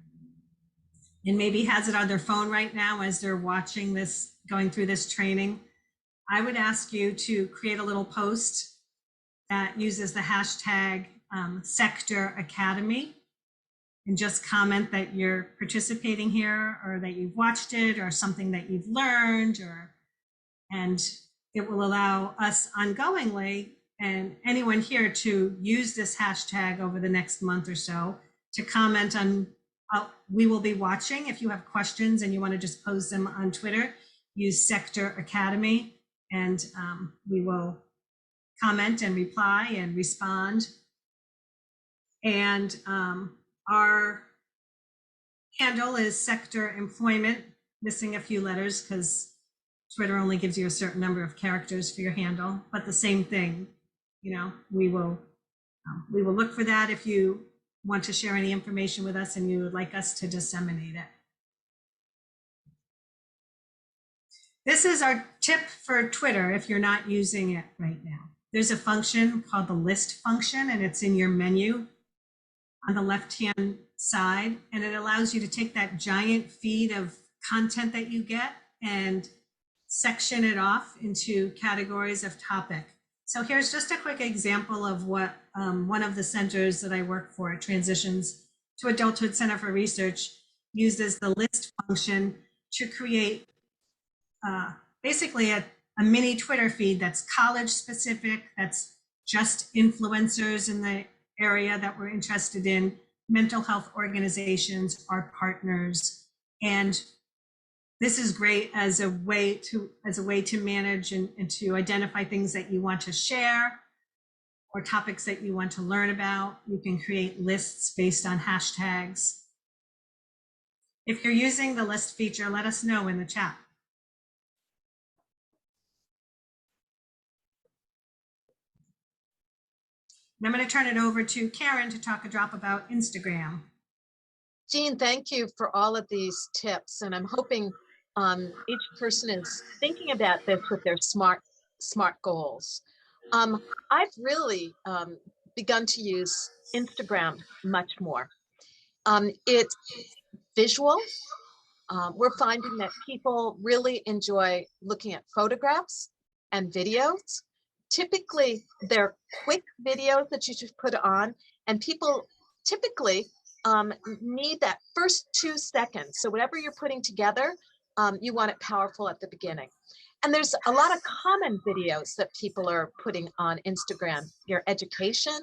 and maybe has it on their phone right now as they're watching this, going through this training, I would ask you to create a little post that uses the hashtag CeKTER Academy and just comment that you're participating here or that you've watched it or something that you've learned, and it will allow us ongoingly and anyone here to use this hashtag over the next month or so to comment on, we will be watching. If you have questions and you want to just post them on Twitter, use CeKTER Academy and we will comment and reply and respond. And our handle is CeKTER Employment, missing a few letters because Twitter only gives you a certain number of characters for your handle, but the same thing, we will look for that if you want to share any information with us and you would like us to disseminate it. This is our tip for Twitter if you're not using it right now. There's a function called the list function and it's in your menu on the left-hand side, and it allows you to take that giant feed of content that you get and section it off into categories of topic. So here's just a quick example of what one of the centers that I work for, Transitions to Adulthood Center for Research, uses the list function to create basically a mini Twitter feed that's college specific, that's just influencers in the area that we're interested in, mental health organizations, our partners. And this is great as a way to manage and to identify things that you want to share or topics that you want to learn about. You can create lists based on hashtags. If you're using the list feature, let us know in the chat. And I'm going to turn it over to Karen to talk a drop about Instagram. Jean, thank you for all of these tips. And I'm hoping each person is thinking about this with their SMART goals. I've really begun to use Instagram much more. It's visual. We're finding that people really enjoy looking at photographs and videos. Typically, they're quick videos that you just put on, and people typically need that first 2 seconds. So whatever you're putting together, you want it powerful at the beginning. And there's a lot of common videos that people are putting on Instagram. Your education,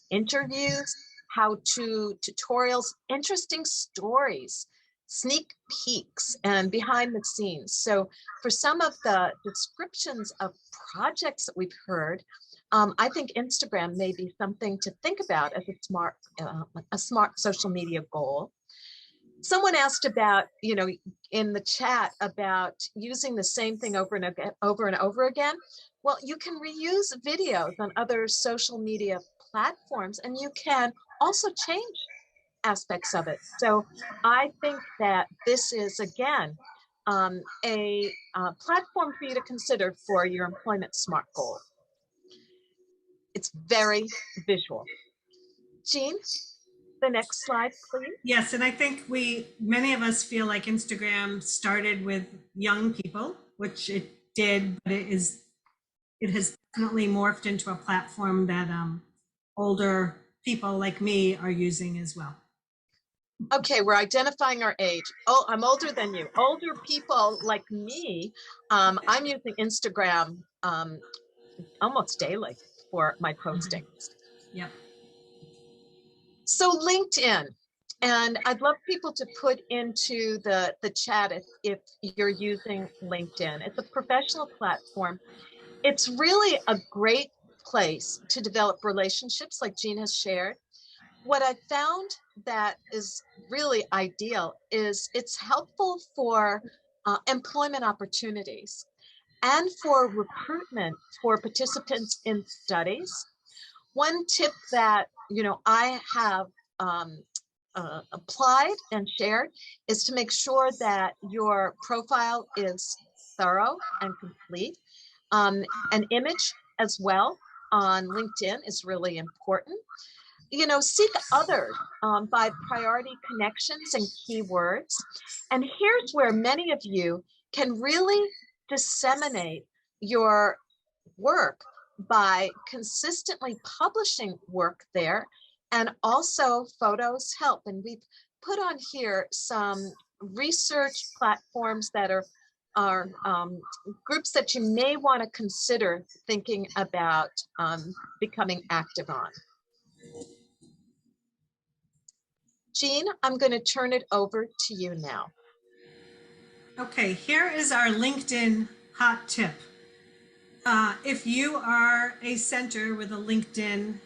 interviews, how-to tutorials, interesting stories, sneak peeks, and behind the scenes. So for some of the descriptions of projects that we've heard, I think Instagram may be something to think about as a smart social media goal. Someone asked about, in the chat about using the same thing over and over again. Well, you can reuse videos on other social media platforms, and you can also change aspects of it. So I think that this is, again, a platform for you to consider for your employment SMART goal. It's very visual. Jean, the next slide, please. Yes, and I think many of us feel like Instagram started with young people, which it did, but it has definitely morphed into a platform that older people like me are using as well. Okay, we're identifying our age. Oh, I'm older than you. Older people like me, I'm using Instagram almost daily for my postings. Yep. So LinkedIn, and I'd love people to put into the chat if you're using LinkedIn. It's a professional platform. It's really a great place to develop relationships like Jean has shared. What I found that is really ideal is it's helpful for employment opportunities and for recruitment for participants in studies. One tip that I have applied and shared is to make sure that your profile is thorough and complete. An image as well on LinkedIn is really important. Seek others by priority connections and keywords. And here's where many of you can really disseminate your work by consistently publishing work there. And also photos help. And we've put on here some research platforms that are groups that you may want to consider thinking about becoming active on. Jean, I'm going to turn it over to you now. Okay, here is our LinkedIn hot tip. If you are a center with a LinkedIn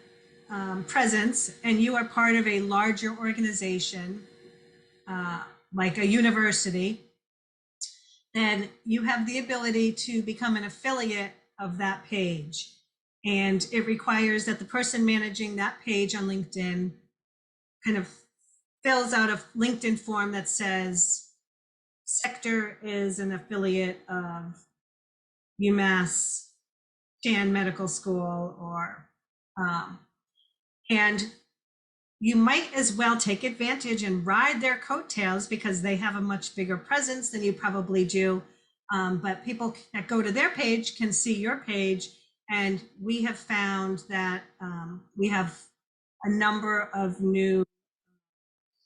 presence and you are part of a larger organization, like a university, then you have the ability to become an affiliate of that page. And it requires that the person managing that page on LinkedIn kind of fills out a LinkedIn form that says CeKTER is an affiliate of UMass Chan Medical School, or and you might as well take advantage and ride their coattails because they have a much bigger presence than you probably do. But people that go to their page can see your page, and we have found that we have a number of new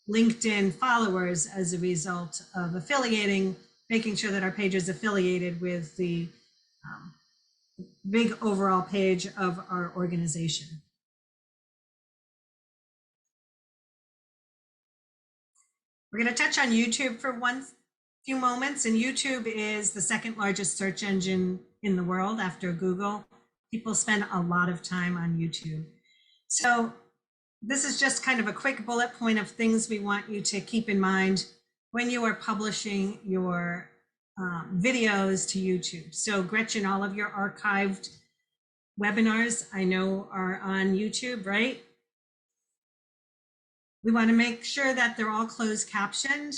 LinkedIn followers as a result of affiliating, making sure that our page is affiliated with the big overall page of our organization. We're going to touch on YouTube for few moments, and YouTube is the second largest search engine in the world after Google. People spend a lot of time on YouTube. So this is just kind of a quick bullet point of things we want you to keep in mind when you are publishing your videos to YouTube. So Gretchen, all of your archived webinars I know are on YouTube, right? We want to make sure that they're all closed captioned.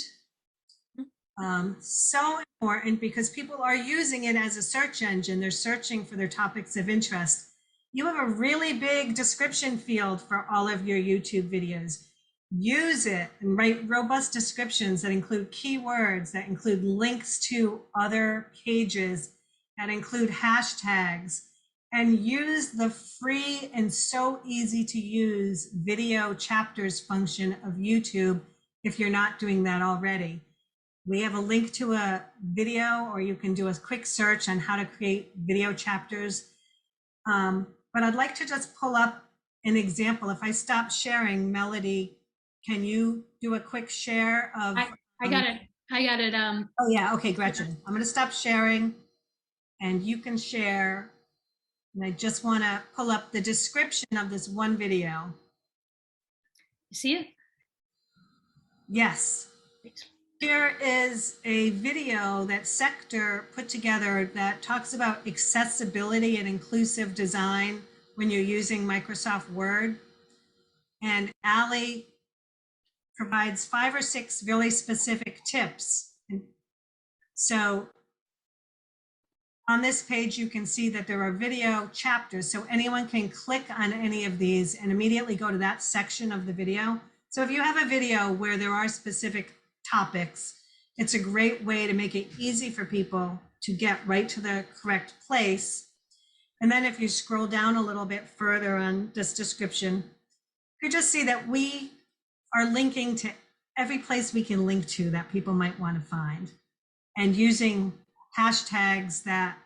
So important because people are using it as a search engine. They're searching for their topics of interest. You have a really big description field for all of your YouTube videos. Use it and write robust descriptions that include keywords, that include links to other pages, that include hashtags, and use the free and so easy to use video chapters function of YouTube if you're not doing that already. We have a link to a video, or you can do a quick search on how to create video chapters. But I'd like to just pull up an example. If I stop sharing, Melody, can you do a quick share of? I got it. I got it. Oh yeah, okay, Gretchen. I'm gonna stop sharing and you can share. And I just wanna pull up the description of this one video. You see it? Yes. Here is a video that CeKTER put together that talks about accessibility and inclusive design when you're using Microsoft Word. And Ali provides 5 or 6 really specific tips. And so on this page, you can see that there are video chapters. So anyone can click on any of these and immediately go to that section of the video. So if you have a video where there are specific topics, it's a great way to make it easy for people to get right to the correct place. And then if you scroll down a little bit further on this description, you just see that we are linking to every place we can link to that people might want to find, and using hashtags that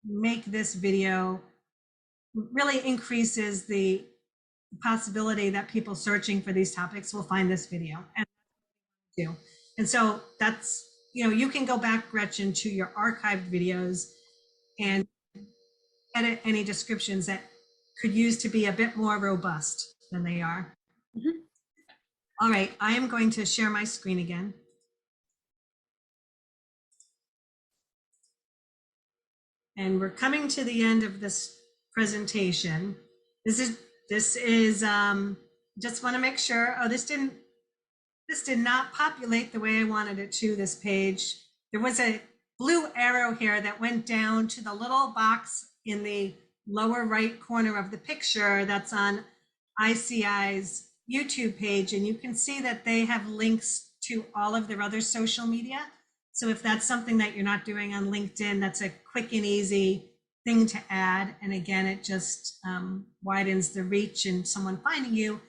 make this video really increases the possibility that people searching for these topics will find this video. And so that's, you can go back, Gretchen, to your archived videos and edit any descriptions that could use to be a bit more robust than they are. Mhm. All right, I am going to share my screen again. And we're coming to the end of this presentation. This is just want to make sure, this did not populate the way I wanted it to, this page. There was a blue arrow here that went down to the little box in the lower right corner of the picture that's on ICI's YouTube page, and you can see that they have links to all of their other social media. So if that's something that you're not doing on LinkedIn, that's a quick and easy thing to add. And again, it just widens the reach, and someone finding you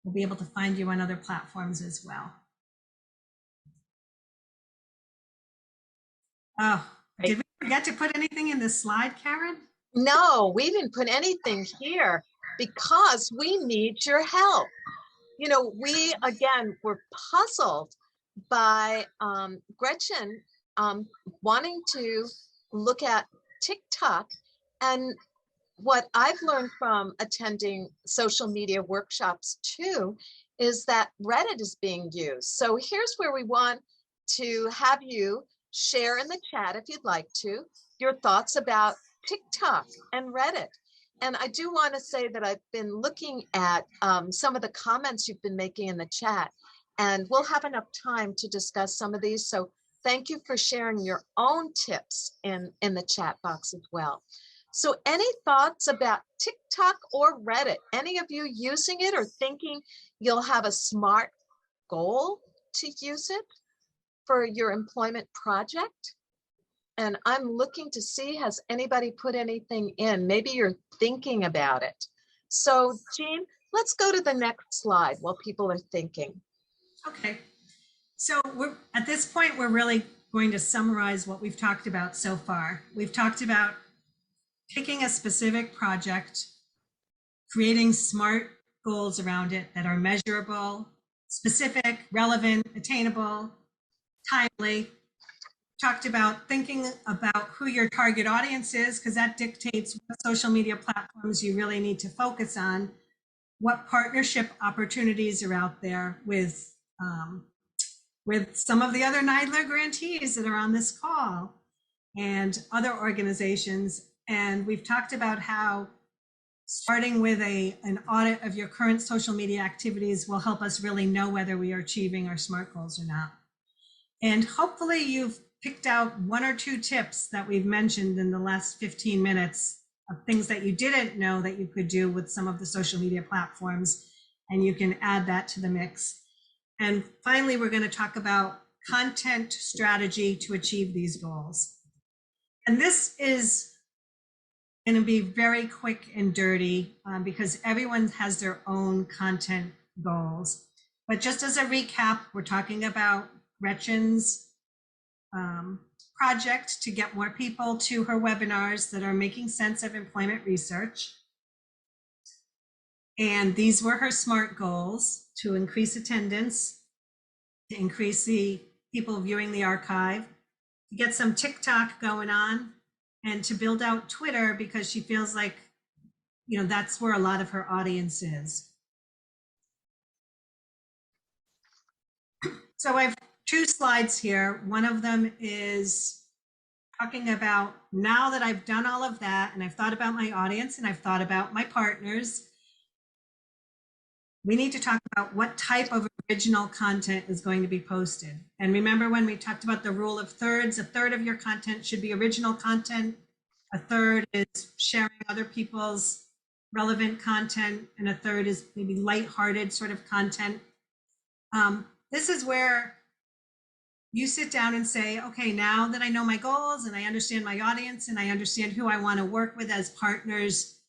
will be able to find you on other platforms as well. Oh, did we forget to put anything in this slide, Karen? No, we didn't put anything here because we need your help. We, again, were puzzled by Gretchen wanting to look at TikTok. And what I've learned from attending social media workshops too is that Reddit is being used. So here's where we want to have you share in the chat, if you'd like to, your thoughts about TikTok and Reddit. And I do want to say that I've been looking at some of the comments you've been making in the chat, and we'll have enough time to discuss some of these. So thank you for sharing your own tips in the chat box as well. So any thoughts about TikTok or Reddit? Any of you using it or thinking you'll have a SMART goal to use it for your employment project? And I'm looking to see, has anybody put anything in? Maybe you're thinking about it. So Jean, let's go to the next slide while people are thinking. Okay, so at this point, we're really going to summarize what we've talked about so far. We've talked about picking a specific project, creating SMART goals around it that are measurable, specific, relevant, attainable, timely. Talked about thinking about who your target audience is, because that dictates what social media platforms you really need to focus on, what partnership opportunities are out there with some of the other NIDILRR grantees that are on this call and other organizations. And we've talked about how starting with an audit of your current social media activities will help us really know whether we are achieving our SMART goals or not. And hopefully you've picked out one or two tips that we've mentioned in the last 15 minutes of things that you didn't know that you could do with some of the social media platforms, and you can add that to the mix. And finally, we're going to talk about content strategy to achieve these goals. And this is going to be very quick and dirty because everyone has their own content goals. But just as a recap, we're talking about Gretchen's project to get more people to her webinars that are making sense of employment research. And these were her SMART goals: to increase attendance, to increase the people viewing the archive, to get some TikTok going on, and to build out Twitter because she feels like, that's where a lot of her audience is. So I have two slides here. One of them is talking about, now that I've done all of that and I've thought about my audience and I've thought about my partners, we need to talk about what type of original content is going to be posted. And remember when we talked about the rule of thirds, a third of your content should be original content, a third is sharing other people's relevant content, and a third is maybe lighthearted sort of content. This is where you sit down and say, okay, now that I know my goals and I understand my audience and I understand who I want to work with as partners,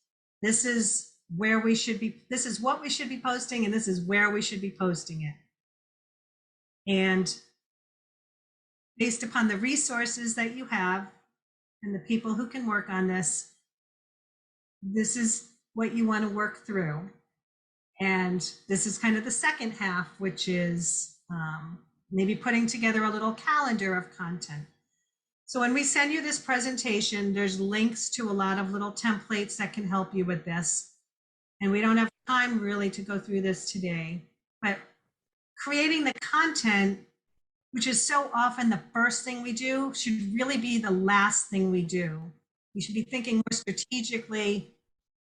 this is where we should be, this is what we should be posting, and this is where we should be posting it. And based upon the resources that you have and the people who can work on this, this is what you want to work through. And this is kind of the second half, which is maybe putting together a little calendar of content. So when we send you this presentation, there's links to a lot of little templates that can help you with this. And we don't have time really to go through this today, but creating the content, which is so often the first thing we do, should really be the last thing we do. We should be thinking more strategically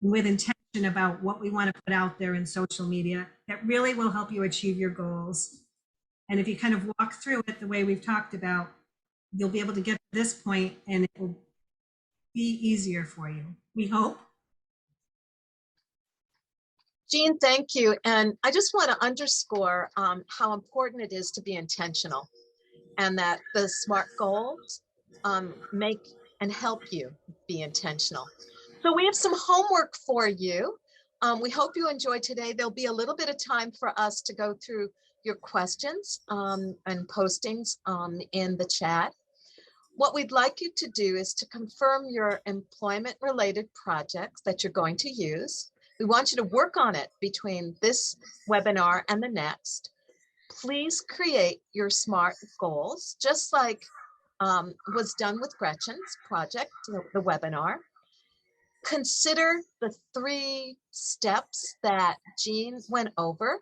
with intention about what we want to put out there in social media. That really will help you achieve your goals. And if you kind of walk through it the way we've talked about, you'll be able to get to this point and it will be easier for you, we hope. Jean, thank you. And I just want to underscore how important it is to be intentional, and that the SMART goals make and help you be intentional. So we have some homework for you. We hope you enjoyed today. There'll be a little bit of time for us to go through your questions and postings in the chat. What we'd like you to do is to confirm your employment-related projects that you're going to use. We want you to work on it between this webinar and the next. Please create your SMART goals, just like was done with Gretchen's project, the webinar. Consider the 3 steps that Jean went over.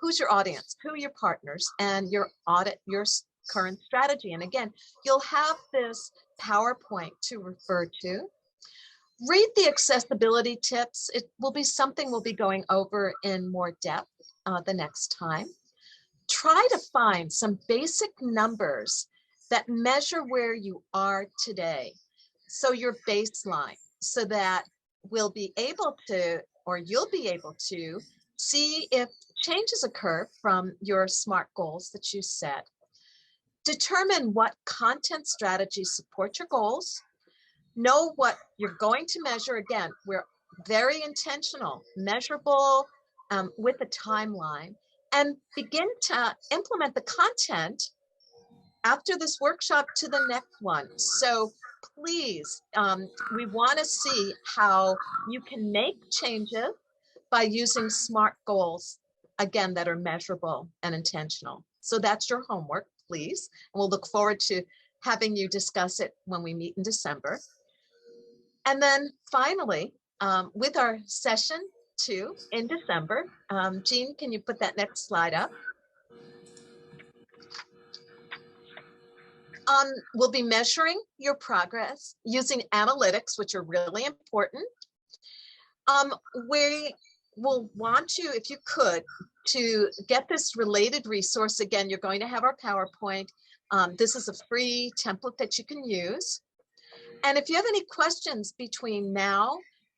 Who's your audience? Who are your partners? And your audit, your current strategy. And again, you'll have this PowerPoint to refer to. Read the accessibility tips. It will be something we'll be going over in more depth the next time. Try to find some basic numbers that measure where you are today. So your baseline, so that we'll be able to, or you'll be able to see if changes occur from your SMART goals that you set. Determine what content strategies support your goals. Know what you're going to measure. Again, we're very intentional, measurable with a timeline, and begin to implement the content after this workshop to the next one. So please, we want to see how you can make changes by using SMART goals, again, that are measurable and intentional. So that's your homework, please. And we'll look forward to having you discuss it when we meet in December. And then finally, with our session 2 in December, Jean, can you put that next slide up? We'll be measuring your progress using analytics, which are really important. We will want you, if you could, to get this related resource. Again, you're going to have our PowerPoint. This is a free template that you can use. And if you have any questions between now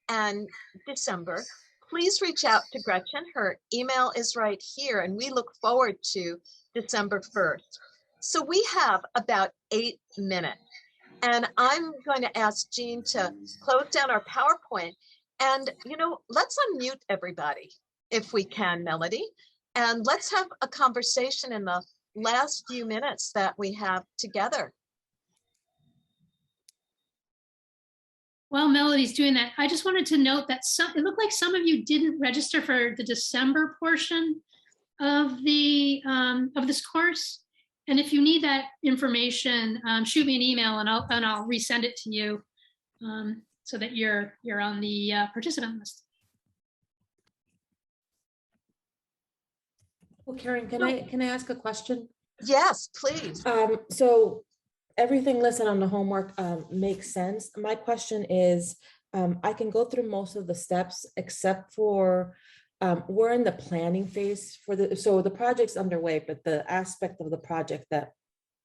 and December, please reach out to Gretchen. Her email is right here, and we look forward to December 1st. So we have about 8 minutes, and I'm going to ask Jean to close down our PowerPoint. And, you know, let's unmute everybody if we can, Melody, and let's have a conversation in the last few minutes that we have together. While Melody's doing that, I just wanted to note that it looked like some of you didn't register for the December portion of this course. And if you need that information, shoot me an email and I'll resend it to you so that you're on the participant list. Well, Karen, can I ask a question? Yes, please. So everything listed on the homework makes sense. My question is, I can go through most of the steps except for we're in the planning phase for so the project's underway, but the aspect of the project that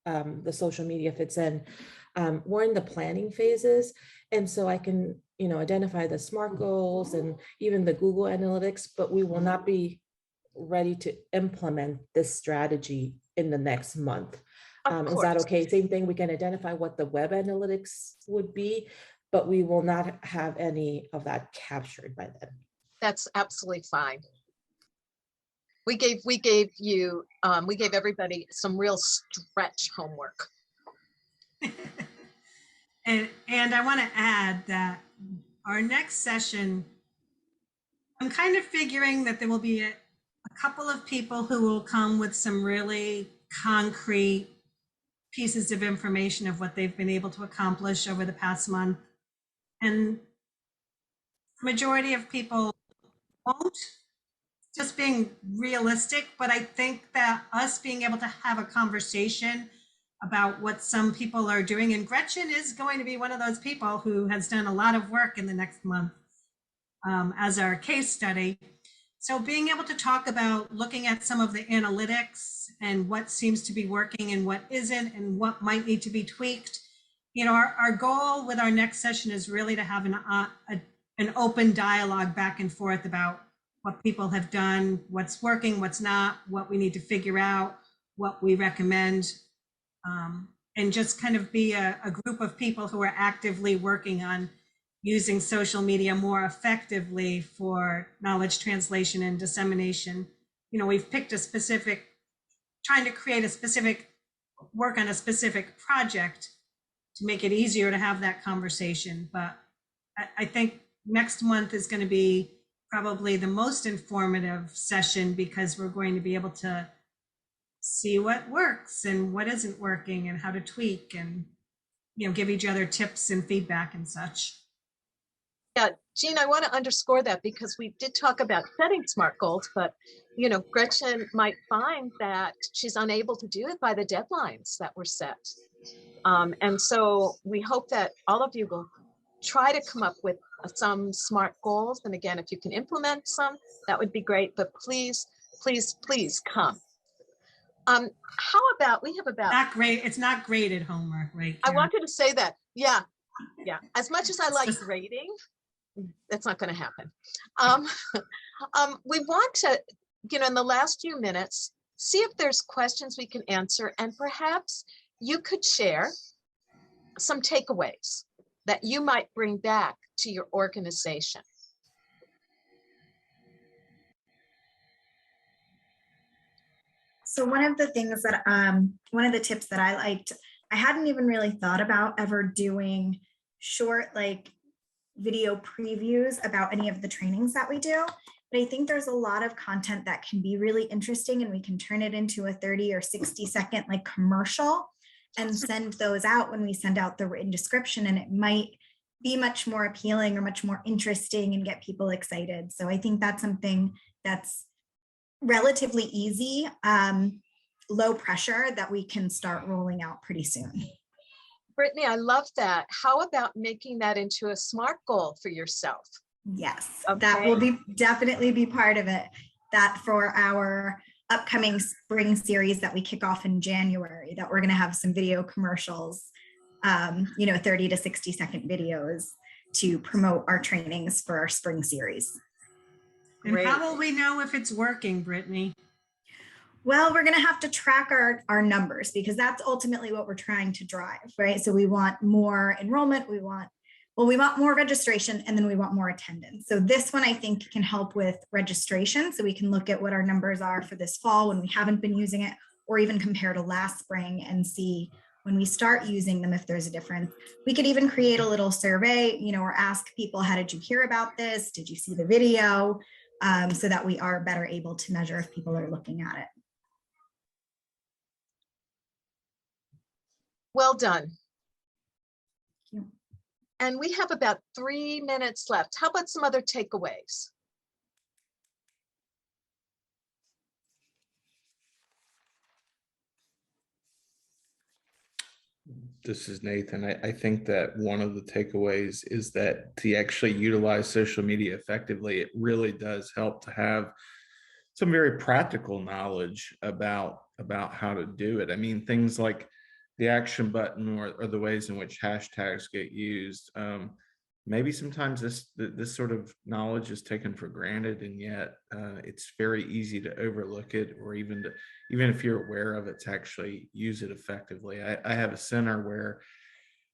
the social media fits in, we're in the planning phases. And so I can, you know, identify the SMART goals and even the Google Analytics, but we will not be ready to implement this strategy in the next month. Of Is that course. okay? Same thing, we can identify what the web analytics would be, but we will not have any of that captured by then. That's absolutely fine. We gave everybody some real stretch homework. And I want to add that our next session, I'm kind of figuring that there will be a couple of people who will come with some really concrete pieces of information of what they've been able to accomplish over the past month. And the majority of people won't, just being realistic, but I think that us being able to have a conversation about what some people are doing, and Gretchen is going to be one of those people who has done a lot of work in the next month as our case study. So being able to talk about looking at some of the analytics and what seems to be working and what isn't and what might need to be tweaked. You know, our goal with our next session is really to have an open dialogue back and forth about what people have done, what's working, what's not, what we need to figure out, what we recommend, and just kind of be a group of people who are actively working on using social media more effectively for knowledge translation and dissemination. You know, we've picked trying to create a specific, work on a specific project to make it easier to have that conversation. But I think next month is going to be probably the most informative session, because we're going to be able to see what works and what isn't working and how to tweak and, you know, give each other tips and feedback and such. Yeah, Jean, I want to underscore that, because we did talk about setting SMART goals, but you know, Gretchen might find that she's unable to do it by the deadlines that were set. And so we hope that all of you will try to come up with some SMART goals. And again, if you can implement some, that would be great. But please, please, please come. How about, we have about— Not great. It's not graded homework, right? I Karen? wanted to say that. Yeah. Yeah. As much as I like grading, that's not going to happen. We want to, you know, in the last few minutes, see if there's questions we can answer, and perhaps you could share some takeaways that you might bring back to your organization. So one of the things that, one of the tips that I liked, I hadn't even really thought about ever doing short, like video previews about any of the trainings that we do. But I think there's a lot of content that can be really interesting, and we can turn it into a 30 or 60-second like commercial and send those out when we send out the written description, and it might be much more appealing or much more interesting and get people excited. So I think that's something that's relatively easy, low pressure, that we can start rolling out pretty soon. Brittany, I love that. How about making that into a SMART goal for yourself? Yes, Okay. that will definitely be part of it. That for our upcoming spring series that we kick off in January, that we're going to have some video commercials, you know, 30 to 60-second videos to promote our trainings for our spring series. And Great. how will we know if it's working, Brittany? Well, we're going to have to track our numbers, because that's ultimately what we're trying to drive, right? So we want more enrollment, we want more registration, and then we want more attendance. So this one I think can help with registration, so we can look at what our numbers are for this fall when we haven't been using it, or even compare to last spring and see when we start using them if there's a difference. We could even create a little survey, you know, or ask people, how did you hear about this? Did you see the video? So that we are better able to measure if people are looking at it. Well done. Thank you. And we have about 3 minutes left. How about some other takeaways? This is Nathan. I think that one of the takeaways is that to actually utilize social media effectively, it really does help to have some very practical knowledge about how to do it. I mean, things like the action button or the ways in which hashtags get used. maybe sometimes this sort of knowledge is taken for granted, and yet it's very easy to overlook it, or even if you're aware of it, to actually use it effectively. I have a center where,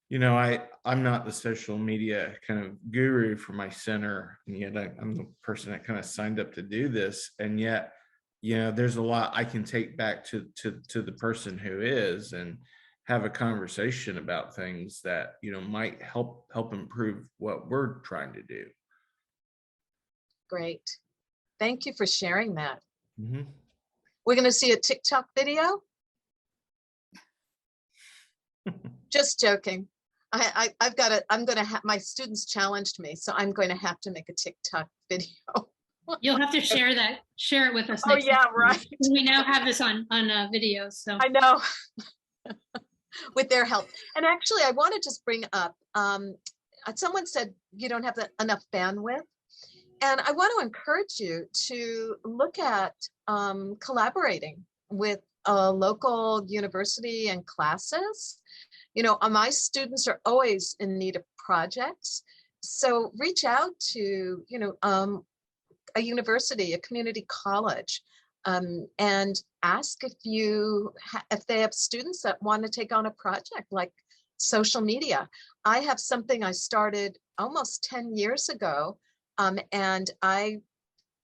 you know, I'm not the social media kind of guru for my center, and yet I'm the person that kind of signed up to do this, and yet, you know, there's a lot I can take back to the person who is, and have a conversation about things that, you know, might help improve what we're trying to do. Great. Thank you for sharing that. Mm-hmm. We're going to see a TikTok video. Just joking. I'm going to have, my students challenged me, so I'm going to have to make a TikTok video. You'll have to share it with us. Oh next yeah, time. right. We now have this on video, so. I know. With their help. And actually, I want to just bring up, someone said you don't have enough bandwidth. And I want to encourage you to look at collaborating with a local university and classes. You know, my students are always in need of projects. So reach out to, you know, a university, a community college, and ask if they have students that want to take on a project like social media. I have something I started almost 10 years ago, and I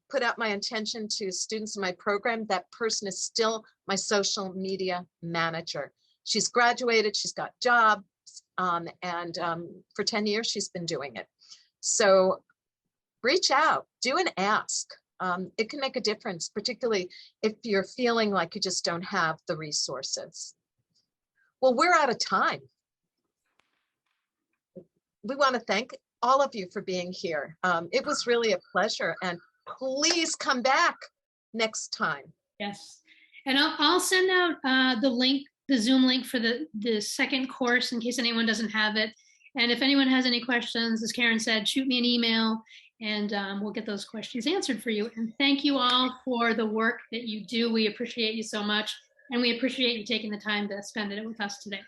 put out my intention to students in my program. That person is still my social media manager. She's graduated, she's got jobs, and for 10 years she's been doing it. So reach out, do an ask. It can make a difference, particularly if you're feeling like you just don't have the resources. Well, we're out of time. We want to thank all of you for being here. It was really a pleasure, and please come back next time. Yes, and I'll send out the link, the Zoom link for the second course in case anyone doesn't have it. And if anyone has any questions, as Karen said, shoot me an email, and we'll get those questions answered for you. And thank you all for the work that you do. We appreciate you so much, and we appreciate you taking the time to spend it with us today.